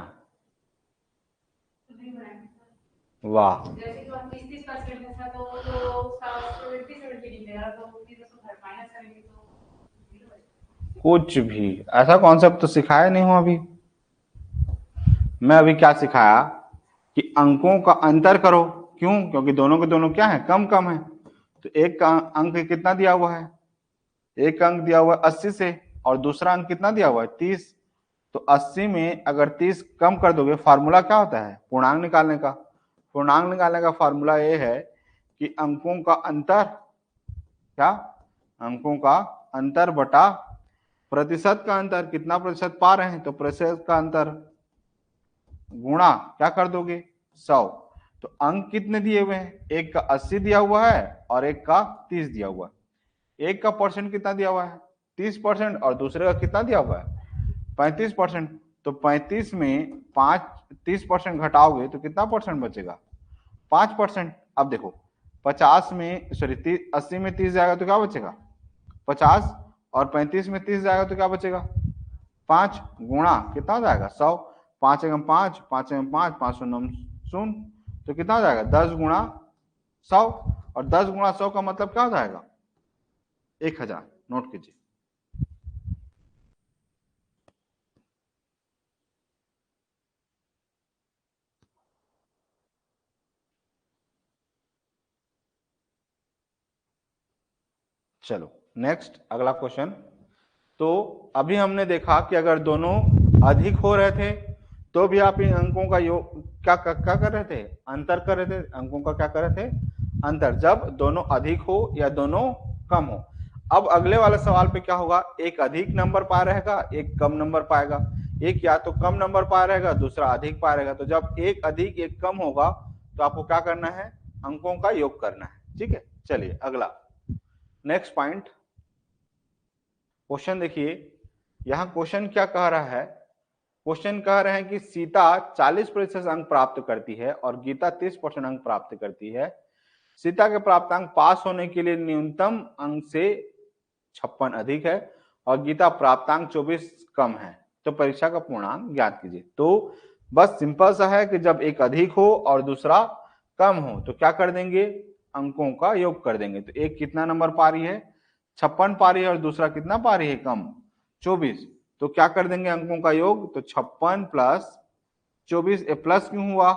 [SPEAKER 1] वाह। जैसे कि 30-30% था तो उसका 70-70 निकलेगा, तो 30 उसको माइनस करेंगे तो कुछ भी ऐसा कॉन्सेप्ट तो सिखाया नहीं हो अभी। मैं अभी क्या सिखाया कि अंकों का अंतर करो, क्यों, क्योंकि दोनों के दोनों क्या है, कम कम है। तो एक का अंक कितना दिया हुआ है, एक अंक दिया हुआ है 80 से, और दूसरा अंक कितना दिया हुआ है 30। तो 80 में अगर 30 कम कर दोगे, फार्मूला क्या होता है पूर्णांक निकालने का, पूर्णांक निकालने का फार्मूला ये है कि अंकों का अंतर, क्या, अंकों का अंतर बटा प्रतिशत का अंतर, कितना प्रतिशत पा रहे हैं तो प्रतिशत का अंतर गुणा क्या कर दोगे 100। तो अंक कितने दिए हुए हैं, एक का 80 दिया हुआ है और एक का 30 दिया हुआ है। एक का परसेंट कितना दिया हुआ है 30%, और दूसरे का कितना दिया हुआ है 35%। तो 35 में 30% घटाओगे तो कितना परसेंट बचेगा 5%। अब देखो 50 में सॉरी 80 में 30 जाएगा तो क्या बचेगा 50, और 35 में 30 जाएगा तो क्या बचेगा 5, गुणा कितना हो जाएगा 100। 5 एकम 5, 5 एकम 5, 5 शून्य शून्य, तो कितना हो जाएगा 10 गुणा 100, और 10 गुणा 100 का मतलब क्या हो जाएगा 1000। नोट कीजिए। चलो नेक्स्ट अगला क्वेश्चन। तो अभी हमने देखा कि अगर दोनों अधिक हो रहे थे तो भी आप इन अंकों का योग क्या कर रहे थे, अंतर कर रहे थे, अंकों का क्या कर रहे थे अंतर, जब दोनों अधिक हो या दोनों कम हो। अब अगले वाले सवाल पे क्या होगा, एक अधिक नंबर पा रहेगा, एक कम नंबर पाएगा, एक या तो कम नंबर पा रहेगा, दूसरा अधिक पा रहेगा। तो जब एक अधिक एक कम होगा तो आपको क्या करना है, अंकों का योग करना है। ठीक है, चलिए अगला नेक्स्ट पॉइंट, क्वेश्चन देखिए। यहाँ क्वेश्चन क्या कह रहा है, क्वेश्चन कह रहे हैं कि सीता 40% अंक प्राप्त करती है और गीता 30% अंक प्राप्त करती है। सीता के प्राप्तांक पास होने के लिए न्यूनतम अंक से 56 अधिक है और गीता प्राप्तांक 24 कम है, तो परीक्षा का पूर्णांक ज्ञात कीजिए। तो बस सिंपल सा है कि जब एक अधिक हो और दूसरा कम हो तो क्या कर देंगे, अंकों का योग कर देंगे। तो एक कितना नंबर पा रही है, 56 पा रही है, और दूसरा कितना पा रही है, कम 24। तो क्या कर देंगे अंकों का योग, तो 56 प्लस 24, प्लस क्यों हुआ,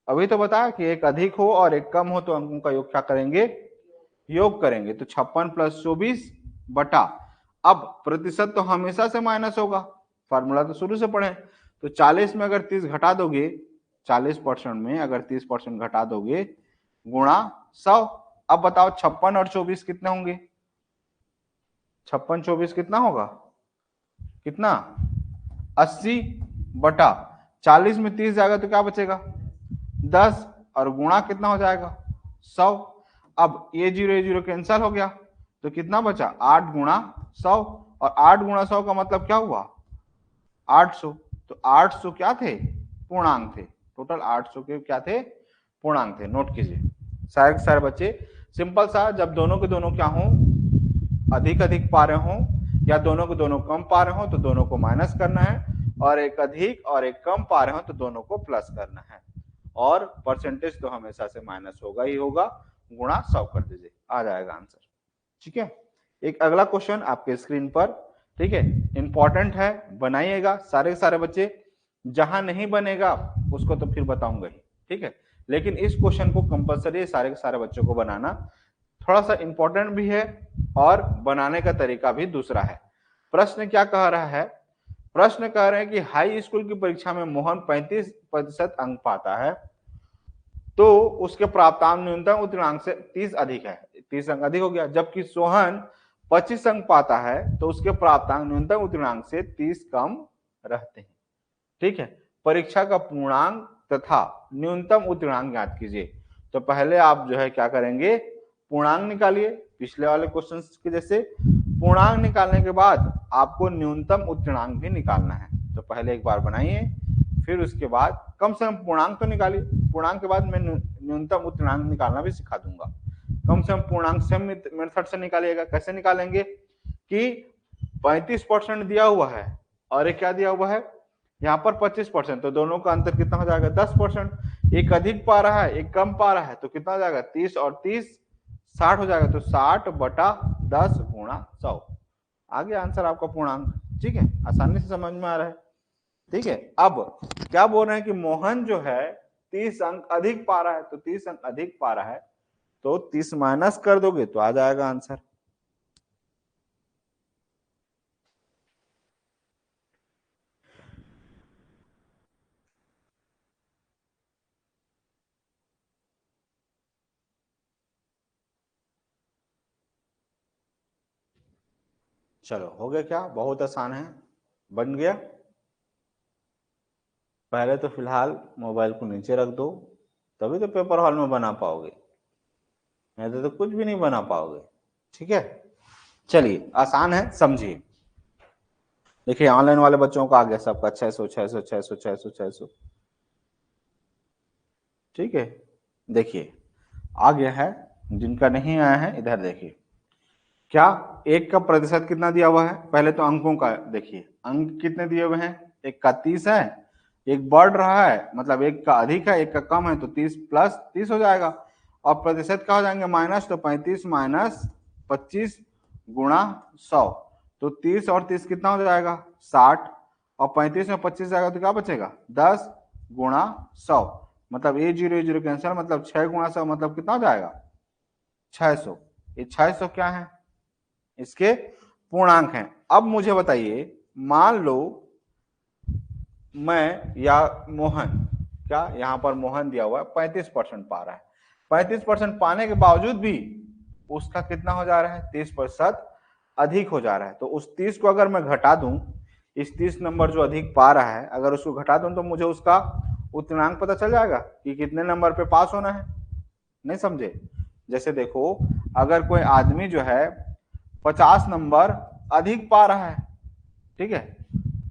[SPEAKER 1] अभी तो बताया कि एक अधिक हो और एक कम हो तो अंकों का योग क्या करेंगे, योग करेंगे। तो 56 प्लस 24 बटा, अब प्रतिशत तो हमेशा से माइनस होगा, फार्मूला तो शुरू से पढ़े। तो 40 में अगर 30 घटा दोगे, 40% में अगर 30% घटा दोगे गुणा 100। अब बताओ 56 और 24 कितने होंगे, 56 24 कितना होगा, कितना 80 बटा 40 में 30 जाएगा तो क्या बचेगा 10, और गुणा कितना हो जाएगा 100। अब ये जीरो कैंसिल हो गया तो कितना बचा 8 गुणा 100, और 8 गुणा 100 का मतलब क्या हुआ 800। तो 800 क्या थे, पूर्णांक थे, टोटल 800 के क्या थे, पूर्णांक थे। नोट कीजिए सारे बच्चे, सिंपल सा, जब दोनों के दोनों क्या हो, अधिक अधिक पा रहे हो या दोनों के दोनों कम पा रहे हो तो दोनों को माइनस करना है, और एक अधिक और एक कम पा रहे हो तो दोनों को प्लस करना है, और परसेंटेज तो हमेशा से माइनस होगा ही होगा, गुणा 100 कर दीजिए, आ जाएगा आंसर। ठीक है, एक अगला क्वेश्चन आपके स्क्रीन पर, ठीक है, इंपॉर्टेंट है, बनाइएगा सारे बच्चे, जहां नहीं बनेगा उसको तो फिर बताऊंगा ही, ठीक है, लेकिन इस क्वेश्चन को कंपलसरी सारे बच्चों को बनाना, थोड़ा सा इंपॉर्टेंट भी है और बनाने का तरीका भी दूसरा है। प्रश्न क्या कह रहा है, प्रश्न कह रहे हैं कि हाई स्कूल की परीक्षा में मोहन 35% अंक पाता है तो उसके प्राप्तांक न्यूनतम उत्तीर्णांक से 30 अधिक है, 30 अंक अधिक हो गया, जबकि सोहन 25 अंक पाता है तो उसके प्राप्तांक न्यूनतम उत्तीर्णांक से 30 कम रहते हैं। ठीक है, परीक्षा का पूर्णांक तथा न्यूनतम उत्तीर्णांक ज्ञात कीजिए। तो पहले आप जो है क्या करेंगे, पूर्णांक निकालिए, पिछले वाले क्वेश्चन के जैसे पूर्णांक निकालने के बाद आपको न्यूनतम उत्तीर्णांक भी निकालना है। तो पहले एक बार बनाइए, फिर उसके बाद कम से कम पूर्णांक तो निकालिए, पूर्णांक के बाद मैं न्यूनतम उत्तीर्णांक निकालना भी सिखा दूंगा। कम से कम पूर्णांक सेम मेथड से निकालिएगा। कैसे निकालेंगे कि 35% दिया हुआ है और एक क्या दिया हुआ है यहाँ पर 25%, तो दोनों का अंतर कितना हो जाएगा 10%। एक अधिक पा रहा है एक कम पा रहा है तो कितना हो जाएगा 30 और 30 60 हो जाएगा, तो 60 बटा 10 गुणा 100 आ गया आंसर आपका पूर्णांक। ठीक है, आसानी से समझ में आ रहा है। ठीक है, अब क्या बोल रहे हैं कि मोहन जो है 30 अंक अधिक पा रहा है, तो 30 अंक अधिक पा रहा है तो 30 माइनस कर दोगे तो आ जाएगा आंसर। चलो हो गया क्या, बहुत आसान है, बन गया। पहले तो फिलहाल मोबाइल को नीचे रख दो, तभी तो पेपर हॉल में बना पाओगे, नहीं तो कुछ भी नहीं बना पाओगे। ठीक है, चलिए आसान है, समझिए। देखिए ऑनलाइन वाले बच्चों का आ गया सबका 600 600 600 600 600। ठीक है, देखिए आ गया है, जिनका नहीं आया है इधर देखिए, क्या एक का प्रतिशत कितना दिया हुआ है, पहले तो अंकों का देखिए, अंक कितने दिए हुए हैं, एक का 30 है, एक बढ़ रहा है मतलब एक का अधिक है एक का कम है, तो 30 प्लस 30 हो जाएगा, और प्रतिशत का हो जाएंगे माइनस, तो 35 माइनस 25 गुणा 100, तो 30 और 30 कितना हो जाएगा 60, और 35 में 25 जाएगा तो क्या बचेगा 10 गुणा 100, मतलब ये जीरो कैंसिल, मतलब 6 गुणा 100 मतलब कितना हो जाएगा 600। ये 600 क्या है, इसके पूर्णांक हैं। अब मुझे बताइए, मान लो मैं या मोहन, क्या यहाँ पर मोहन दिया हुआ है 35% पा रहा है, 35% पाने के बावजूद भी उसका कितना हो जा रहा है 30% अधिक हो जा रहा है, तो उस 30 को अगर मैं घटा दूं, इस 30 नंबर जो अधिक पा रहा है अगर उसको घटा दूं तो मुझे उसका उत्तीर्णांक पता चल जाएगा कि कितने नंबर पे पास होना है। नहीं समझे, जैसे देखो अगर कोई आदमी जो है 50 नंबर अधिक पा रहा है ठीक है,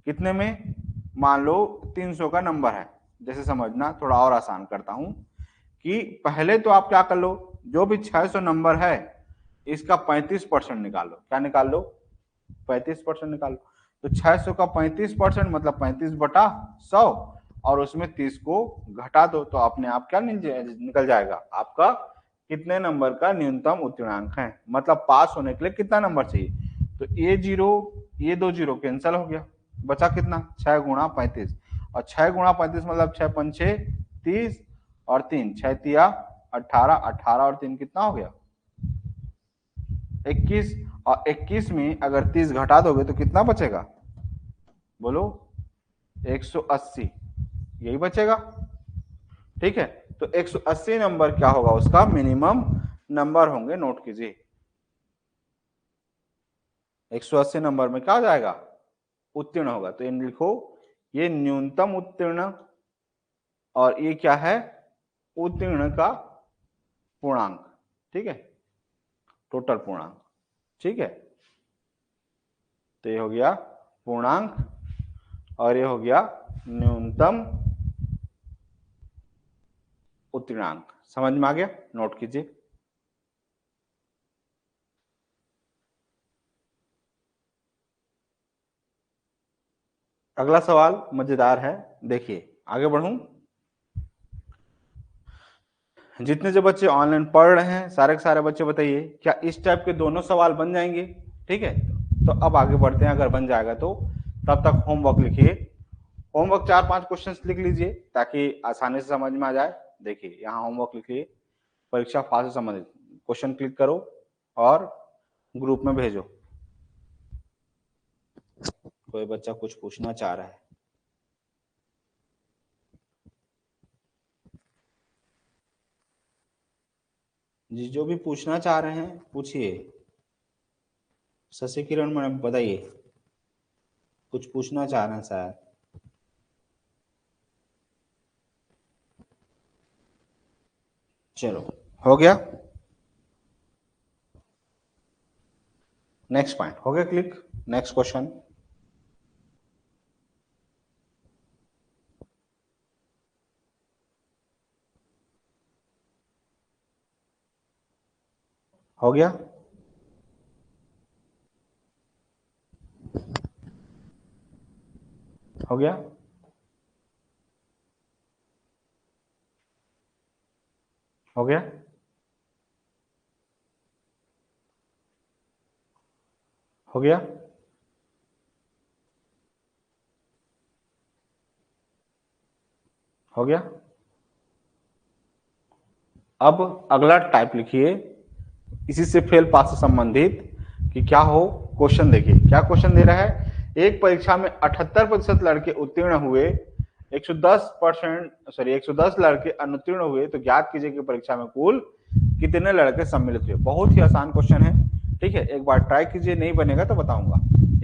[SPEAKER 1] कितने में, मान लो 300 का नंबर है, जैसे समझना, थोड़ा और आसान करता हूं कि पहले तो आप क्या कर लो, जो भी 600 नंबर है इसका 35% निकालो। क्या निकाल लो, 35% निकालो। तो 600 का 35% मतलब 35/100, और उसमें 30 को घटा दो, तो अपने आप क्या निकल जाएगा, आपका कितने नंबर का न्यूनतम उत्तीर्णांक है, मतलब पास होने के लिए कितना नंबर चाहिए। तो ये जीरो, ये दो जीरो कैंसिल हो गया, बचा कितना, 6 × 35, और 6 × 35 मतलब 6 × 5 = 30, और 3 6 तिया 18, 18 और 3 कितना हो गया, 21, और 21 में अगर 30 घटा दोगे तो कितना बचेगा, बोलो, 180, यही बचेगा। ठीक है, तो 180 नंबर क्या होगा, उसका मिनिमम नंबर होंगे, नोट कीजिए। 180 नंबर में क्या हो जाएगा, उत्तीर्ण होगा। तो इन लिखो, ये न्यूनतम उत्तीर्ण, और ये क्या है, उत्तीर्ण का पूर्णांक। ठीक है, टोटल पूर्णांक। ठीक है, तो ये हो गया पूर्णांक, और ये हो गया न्यूनतम उत्तीर्णांक। समझ में आ गया, नोट कीजिए। अगला सवाल मजेदार है, देखिए, आगे बढ़ूं। जितने जो बच्चे ऑनलाइन पढ़ रहे हैं, सारे के सारे बच्चे बताइए, क्या इस टाइप के दोनों सवाल बन जाएंगे। ठीक है, तो अब आगे बढ़ते हैं, अगर बन जाएगा तो तब तक होमवर्क लिखिए। होमवर्क 4-5 क्वेश्चंस लिख लीजिए ताकि आसानी से समझ में आ जाए। देखिए, यहाँ होमवर्क लिखिए, परीक्षा फास्ट से संबंधित क्वेश्चन क्लिक करो और ग्रुप में भेजो। कोई बच्चा कुछ पूछना चाह रहा है, जी, जो भी पूछना चाह रहे हैं पूछिए। शशि किरण मैडम बताइए, कुछ पूछना चाह रहे हैं शायद। चलो, हो गया, नेक्स्ट पॉइंट हो गया क्लिक, नेक्स्ट क्वेश्चन। हो गया, हो गया, हो गया, हो गया, हो गया। अब अगला टाइप लिखिए, इसी से फेल पास से संबंधित, कि क्या हो क्वेश्चन। देखिए क्या क्वेश्चन दे रहा है, एक परीक्षा में 78% लड़के उत्तीर्ण हुए, 110%, सॉरी 110 लड़के अनुत्तीर्ण हुए, तो ज्ञात कीजिए कि परीक्षा में कुल कितने लड़के सम्मिलित हुए। बहुत ही आसान क्वेश्चन है। ठीक है, एक बार ट्राई कीजिए, नहीं बनेगा तो बताऊंगा,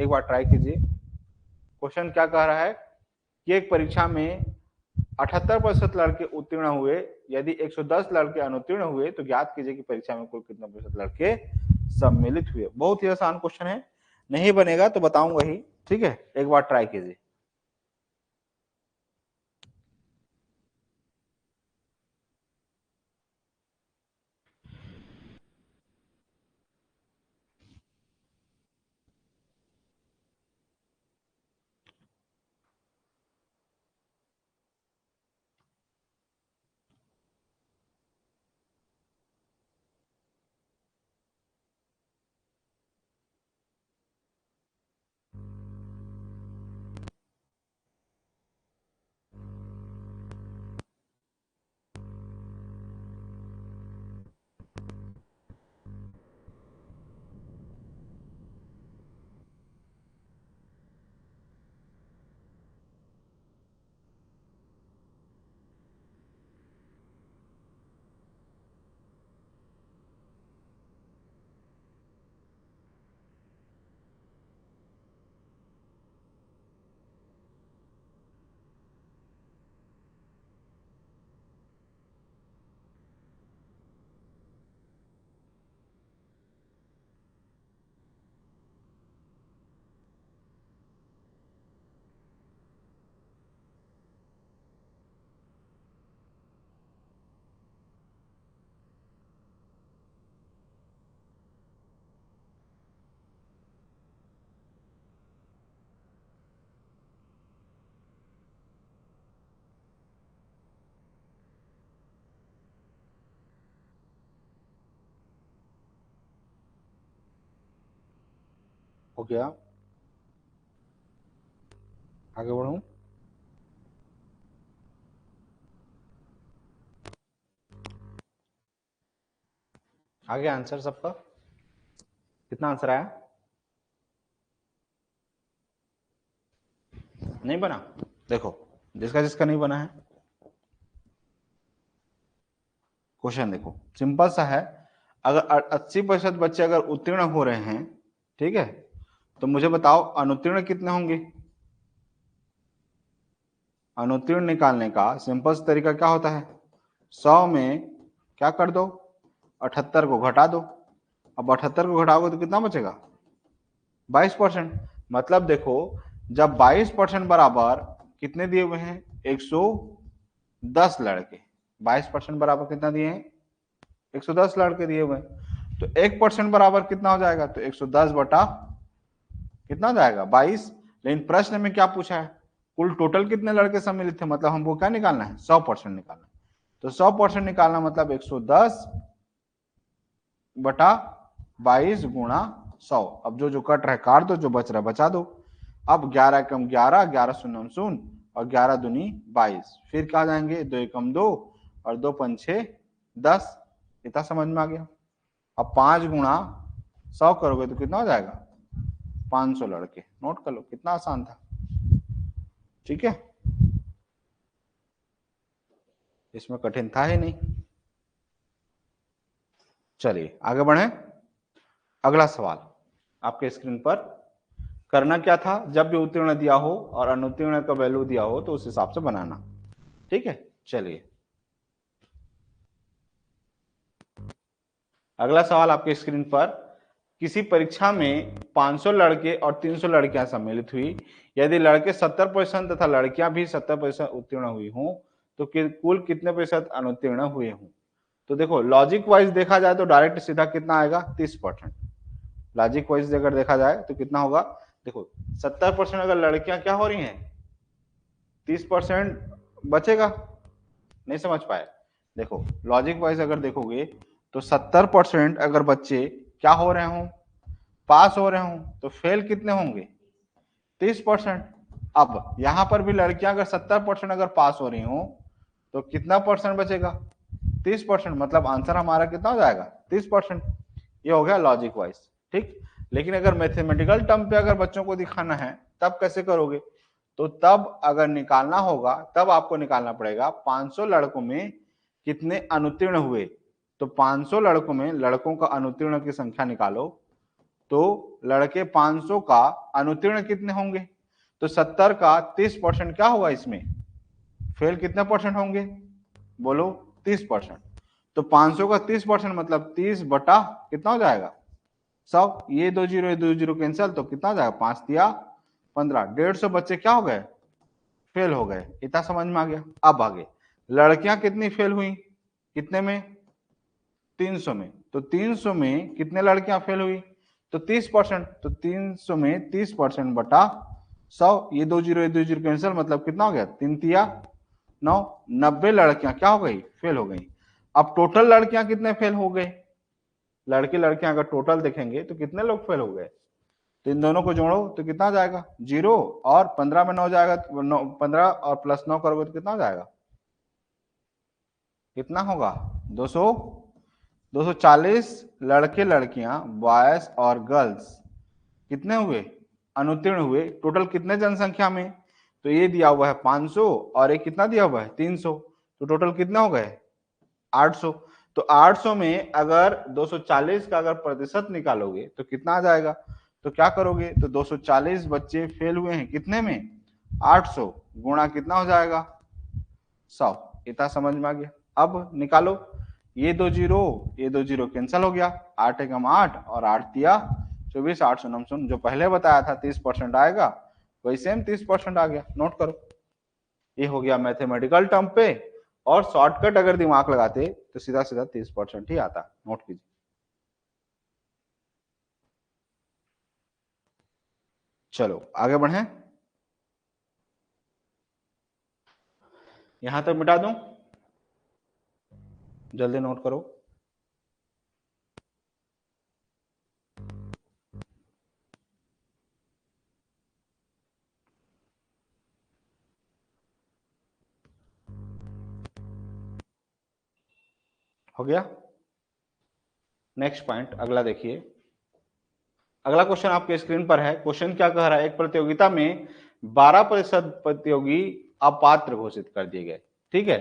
[SPEAKER 1] एक बार ट्राई कीजिए। क्वेश्चन क्या कह रहा है कि एक परीक्षा में 78% लड़के उत्तीर्ण हुए, यदि 110 लड़के अनुत्तीर्ण हुए तो ज्ञात कीजिए कि परीक्षा में कुल कितने प्रतिशत लड़के सम्मिलित हुए। बहुत ही आसान क्वेश्चन है, नहीं बनेगा तो बताऊंगा ही। ठीक है, एक बार ट्राई कीजिए। हो गया, आगे बढ़ूं? आगे आंसर सबका कितना आंसर आया? नहीं बना? देखो, जिसका जिसका नहीं बना है, क्वेश्चन देखो, सिंपल सा है। अगर 80% बच्चे अगर उत्तीर्ण हो रहे हैं, ठीक है, तो मुझे बताओ अनुत्तीर्ण कितने होंगे? अनुत्तीर्ण निकालने का सिंपल सा तरीका क्या होता है? 100 में क्या कर दो, 78 को घटा दो। अब 78 को घटाओगे तो कितना बचेगा? 22%। मतलब देखो, जब 22% बराबर कितने दिए हुए हैं? 110 लड़के। 22% बराबर कितना दिए हैं? 110 लड़के दिए हुए हैं। तो 1% बराबर कितना हो जाएगा? तो 110 बटा कितना हो जाएगा? 22। लेकिन प्रश्न में क्या पूछा है? कुल टोटल कितने लड़के सम्मिलित थे, मतलब हमको क्या निकालना है? 100% निकालना है। तो 100% निकालना मतलब 110 बटा 22 गुणा 100। अब जो जो कट रहा है काट दो, जो बच रहा है बचा दो। अब 11 कम 11, 11 शून्य शून्य, और 11 दूनी 22। फिर क्या जाएंगे? 2 एकम 2 और 2 पंछे 10। इतना समझ में आ गया? अब 5 गुणा 100 करोगे तो कितना हो जाएगा? 500 लड़के। नोट कर लो, कितना आसान था। ठीक है, इसमें कठिन था ही नहीं। चलिए आगे बढ़े। अगला सवाल आपके स्क्रीन पर। करना क्या था? जब भी उत्तीर्ण दिया हो और अनुत्तीर्ण का वैल्यू दिया हो तो उस हिसाब से बनाना। ठीक है, चलिए अगला सवाल आपके स्क्रीन पर। किसी परीक्षा में 500 लड़के और 300 लड़कियां सम्मिलित हुई। यदि लड़के 70% तथा लड़कियां भी 70% उत्तीर्ण हुई हों तो कुल कितने प्रतिशत अनुत्तीर्ण हुए हों? तो देखो, लॉजिक वाइज देखा जाए तो डायरेक्ट सीधा कितना आएगा? 30%। लॉजिक वाइज अगर देखा जाए तो कितना होगा? देखो, 70% अगर लड़कियां क्या हो रही हैं, 30% बचेगा। नहीं समझ पाए? देखो, लॉजिक वाइज अगर देखोगे तो 70% अगर बच्चे क्या हो रहे हों, पास हो रहे हों, तो फेल कितने होंगे? 30%। अब यहां पर भी लड़कियां अगर 70% अगर पास हो रही हों तो कितना परसेंट बचेगा? 30%। मतलब आंसर हमारा कितना हो जाएगा? 30%। ये हो गया लॉजिक वाइज। ठीक, लेकिन अगर मैथमेटिकल टर्म पे अगर बच्चों को दिखाना है तब कैसे करोगे? तो तब अगर निकालना होगा तब आपको निकालना पड़ेगा 500 लड़कों में कितने अनुत्तीर्ण हुए। तो 500 लड़कों में लड़कों का अनुत्तीर्ण की संख्या निकालो, तो लड़के 500 का अनुत्तीर्ण कितने होंगे? तो 70 का 30% क्या होगा? इसमें फेल कितने परसेंट होंगे? बोलो, 30%। तो 500 का 30% मतलब 30 बटा कितना हो जाएगा? 100। ये 2 जीरो, ये 2 जीरो कैंसिल, तो कितना हो जाएगा? 5 दिया 15। 150 बच्चे क्या हो गए? फेल हो गए। इतना समझ में आ गया? अब आगे, लड़कियां कितनी फेल हुई? कितने में? 300 में। तो 300 में कितने लड़कियां फेल हुई? तो 30%। तो 300 में 30% बटा 100। ये 2 जीरो, ये 2 जीरो कैंसिल, मतलब कितना हो गया? 3 तिया 9। 90 लड़कियां क्या हो गई? फेल हो गई। अब टोटल लड़कियां कितने फेल हो गए? लड़के लड़कियां अगर टोटल देखेंगे तो कितने लोग फेल हो गए? तो इन दोनों को जोड़ो तो कितना जाएगा? 0। और 15 में 9 जाएगा, 15 और प्लस 9 करोगे तो कितना जाएगा? कितना होगा? 200, 240 लड़के लड़कियां, बॉयज और गर्ल्स कितने हुए? अनुत्तीर्ण हुए। टोटल कितने जनसंख्या में? तो ये दिया हुआ है 500 और एक कितना दिया हुआ है? 300। तो टोटल कितने हो गए? 800। तो 800 में अगर 240 का अगर प्रतिशत निकालोगे तो कितना आ जाएगा? तो क्या करोगे? तो 240 बच्चे फेल हुए हैं कितने में? 800 गुणा कितना हो जाएगा? 100। इतना समझ में आ गया? अब निकालो, ये 2 जीरो, ये 2 जीरो कैंसिल हो गया। 8 एकम 8 और 8 दिया 24, 8 शून्य शून्य। जो पहले बताया था 30% आएगा, वही सेम 30% आ गया। नोट करो, ये हो गया मैथमेटिकल टर्म पे। और शॉर्टकट अगर दिमाग लगाते तो सीधा सीधा 30% ही आता। नोट कीजिए। चलो आगे बढ़े। यहां तक मिटा दूं? जल्दी नोट करो। हो गया। नेक्स्ट पॉइंट अगला देखिए, अगला क्वेश्चन आपके स्क्रीन पर है। क्वेश्चन क्या कह रहा है, एक प्रतियोगिता में 12% प्रतियोगी अपात्र घोषित कर दिए गए। ठीक है,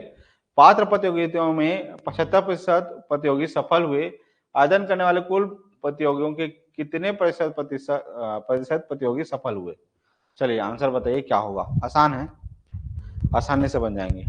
[SPEAKER 1] पात्र प्रतियोगिताओं में 75% प्रतियोगी सफल हुए। आयोजन करने वाले कुल प्रतियोगियों के कितने प्रतिशत प्रतियोगी सफल हुए? चलिए आंसर बताइए क्या होगा। आसान है, आसानी से बन जाएंगे।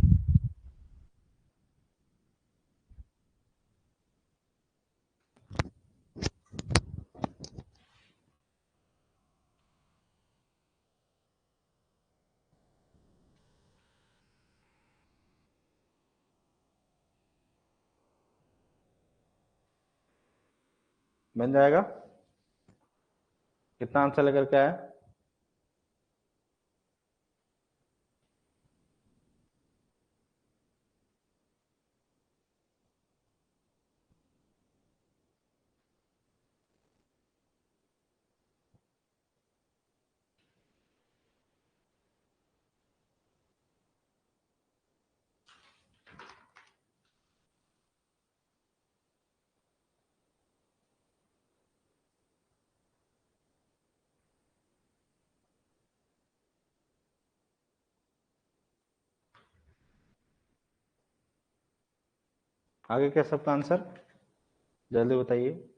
[SPEAKER 1] बन जाएगा। कितना आंसर लेकर के आया? आगे क्या सबका आंसर, जल्दी बताइए।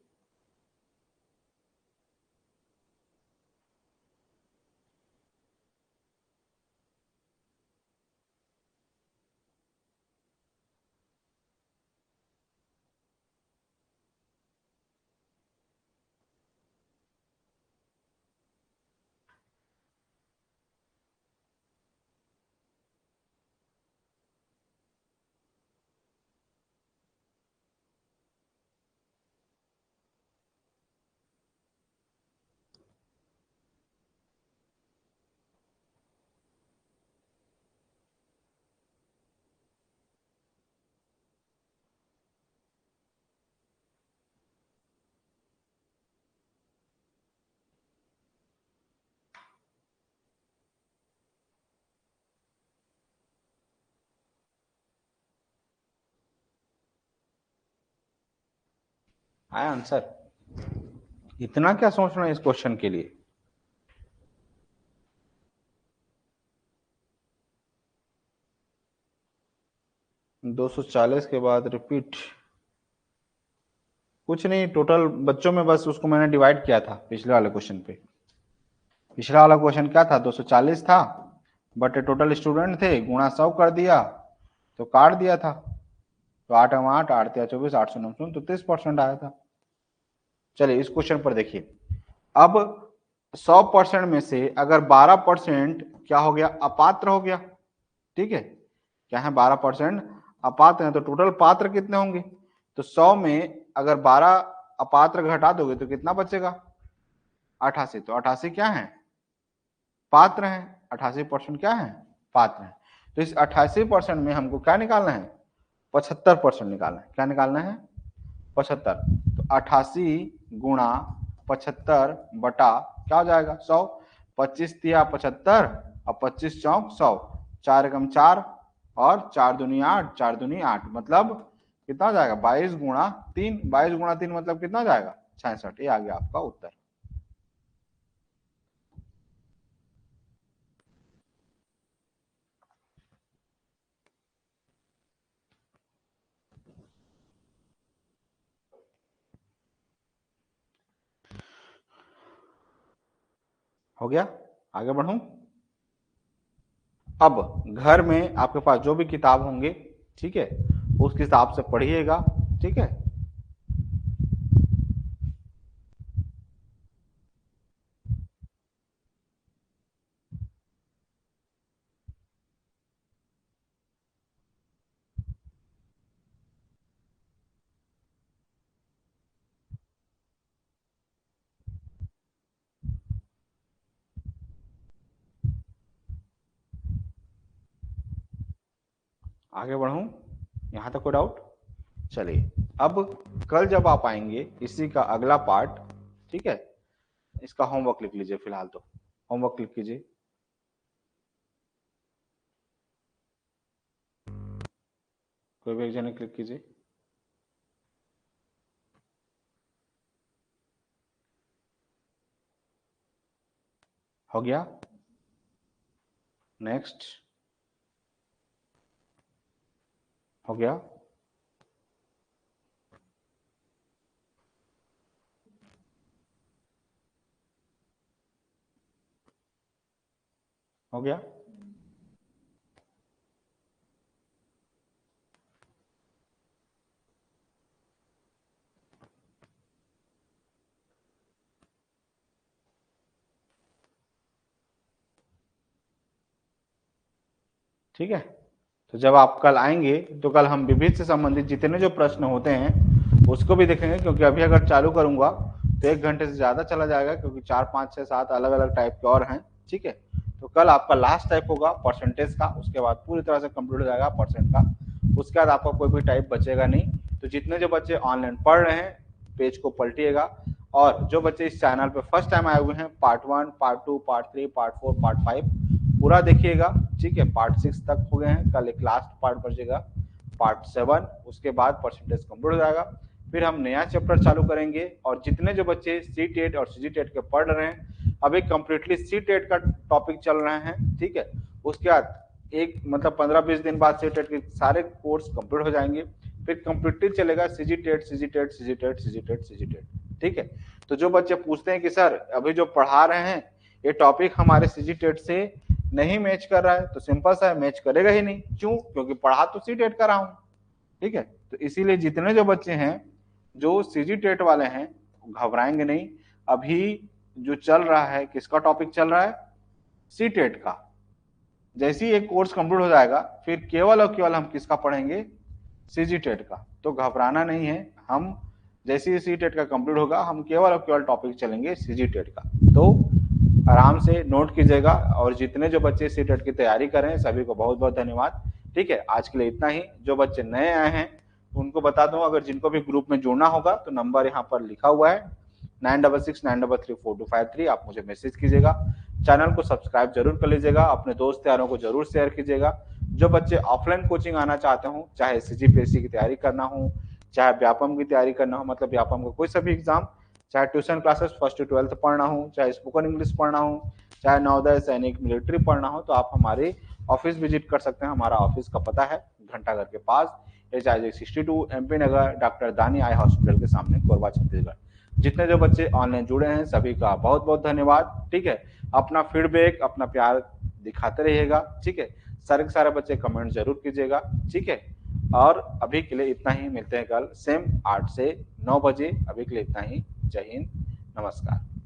[SPEAKER 1] आया आंसर? इतना क्या सोचना है इस क्वेश्चन के लिए? 240 के बाद रिपीट, कुछ नहीं, टोटल बच्चों में बस उसको मैंने डिवाइड किया था पिछले वाले क्वेश्चन पे। पिछला वाला क्वेश्चन क्या था, 240 था बट टोटल स्टूडेंट थे, गुणा 100 कर दिया तो काट दिया था। तो 8 8 8 24 800 900 तो 30% आया था। चलिए इस क्वेश्चन पर देखिए, अब 100% में से अगर 12% क्या हो गया, अपात्र हो गया। ठीक है, क्या है, 12% अपात्र है, तो टोटल पात्र कितने होंगे? तो 100 में अगर 12 अपात्र घटा दोगे तो कितना बचेगा? 88। तो 88 क्या है, पात्र है। 88% क्या है, पात्र है। तो इस 88% में हमको क्या निकालना है, 75% निकालना है। क्या निकालना है, 75। तो 88 गुणा 75 बटा क्या हो जाएगा, 100। 25 तिया 75 और 25 चौक 100, 4 एकम 4 और 4 दूनी 8, 4 दूनी 8, मतलब कितना हो जाएगा, 22 गुणा 3। 22 गुणा 3 मतलब कितना हो जाएगा, 66। ये आ गया आपका उत्तर। हो गया, आगे बढ़ूं। अब घर में आपके पास जो भी किताब होंगे, ठीक है, उस हिसाब से पढ़िएगा। ठीक है, आगे बढ़ूं, यहां तक कोई डाउट? चलिए, अब कल जब आप आएंगे इसी का अगला पार्ट, ठीक है, इसका होमवर्क लिख लीजिए फिलहाल तो। होमवर्क लिख कीजिए, कोई भी एक जने क्लिक कीजिए। हो गया। नेक्स्ट हो गया। हो गया। ठीक है, तो जब आप कल आएंगे तो कल हम विभिन्न से संबंधित जितने जो प्रश्न होते हैं उसको भी देखेंगे, क्योंकि अभी अगर चालू करूंगा तो 1 घंटे से ज्यादा चला जाएगा, क्योंकि 4 5 6 7 अलग अलग टाइप के और हैं। ठीक है, तो कल आपका लास्ट टाइप होगा परसेंटेज का, उसके बाद पूरी तरह से कंप्लीट हो जाएगा परसेंट का, उसके बाद आपका कोई भी टाइप बचेगा नहीं। तो जितने जो बच्चे ऑनलाइन पढ़ रहे हैं पेज को पलटिएगा, और जो बच्चे इस चैनल पे फर्स्ट टाइम आए हुए हैं part 1 part 2 part 3 part 4 part 5 पूरा देखिएगा। ठीक है, पार्ट 6 तक हो गए हैं, कल एक लास्ट पार्ट बचेगा पार्ट 7, उसके बाद परसेंटेज कंप्लीट हो जाएगा। फिर हम नया चैप्टर चालू करेंगे, और जितने जो बच्चे C-TET और CG-TET के पढ़ रहे हैं, अभी कंप्लीटली C-TET का टॉपिक चल रहे हैं। ठीक है, उसके बाद एक मतलब 15-20 दिन बाद C-TET के सारे कोर्स कंप्लीट हो जाएंगे, फिर कंप्लीटली चलेगा CG-TET CG-TET CG-TET CG-TET CG-TET। ठीक है, तो जो बच्चे पूछते हैं कि सर अभी जो पढ़ा रहे हैं ये टॉपिक हमारे CG-TET से नहीं मैच कर रहा है, तो सिंपल सा मैच करेगा ही नहीं। क्यों? क्योंकि पढ़ा तो C-TET कर रहा हूं। ठीक है, तो इसीलिए जितने जो बच्चे हैं जो CG-TET वाले हैं घबराएंगे नहीं। अभी जो चल रहा है किसका टॉपिक चल रहा है? C-TET का। जैसे ही एक कोर्स कंप्लीट हो जाएगा फिर केवल और केवल हम किसका पढ़ेंगे? CG-TET का। तो घबराना नहीं है, हम जैसे ही C-TET का कंप्लीट होगा हम केवल और केवल टॉपिक चलेंगे CG-TET का। तो आराम से नोट कीजिएगा, और जितने जो बच्चे C-TET की तैयारी कर रहे हैं सभी को बहुत बहुत धन्यवाद। ठीक है, आज के लिए इतना ही। जो बच्चे नए आए हैं उनको बता दूं, अगर जिनको भी ग्रुप में जुड़ना होगा तो नंबर यहाँ पर लिखा हुआ है 9669334253, आप मुझे मैसेज कीजिएगा। चैनल को सब्सक्राइब जरूर कर लीजिएगा, अपने दोस्त यारों को जरूर शेयर कीजिएगा। जो बच्चे ऑफलाइन कोचिंग आना चाहते हो, चाहे CGPSC की तैयारी करना हो, चाहे व्यापम की तैयारी करना हो, मतलब व्यापम का कोई सा भी एग्जाम, चाहे ट्यूशन क्लासेस 1st से 12th पढ़ना हो, चाहे स्पोकन इंग्लिश पढ़ना हो, चाहे नवोदय सैनिक मिलिट्री पढ़ना हो, तो आप हमारे ऑफिस विजिट कर सकते हैं। हमारा ऑफिस का पता है घंटाघर के पास, HIJ 62 MP नगर, डॉक्टर दानी आई हॉस्पिटल के सामने, कोरबा छत्तीसगढ़। जितने जो बच्चे ऑनलाइन जुड़े हैं सभी का बहुत बहुत धन्यवाद। ठीक है, अपना फीडबैक अपना प्यार दिखाते रहिएगा। ठीक है, सारे के सारे बच्चे कमेंट जरूर कीजिएगा। ठीक है, और अभी के लिए इतना ही, मिलते हैं कल सेम 8 से 9 बजे। अभी के लिए इतना ही, जय हिंद, नमस्कार।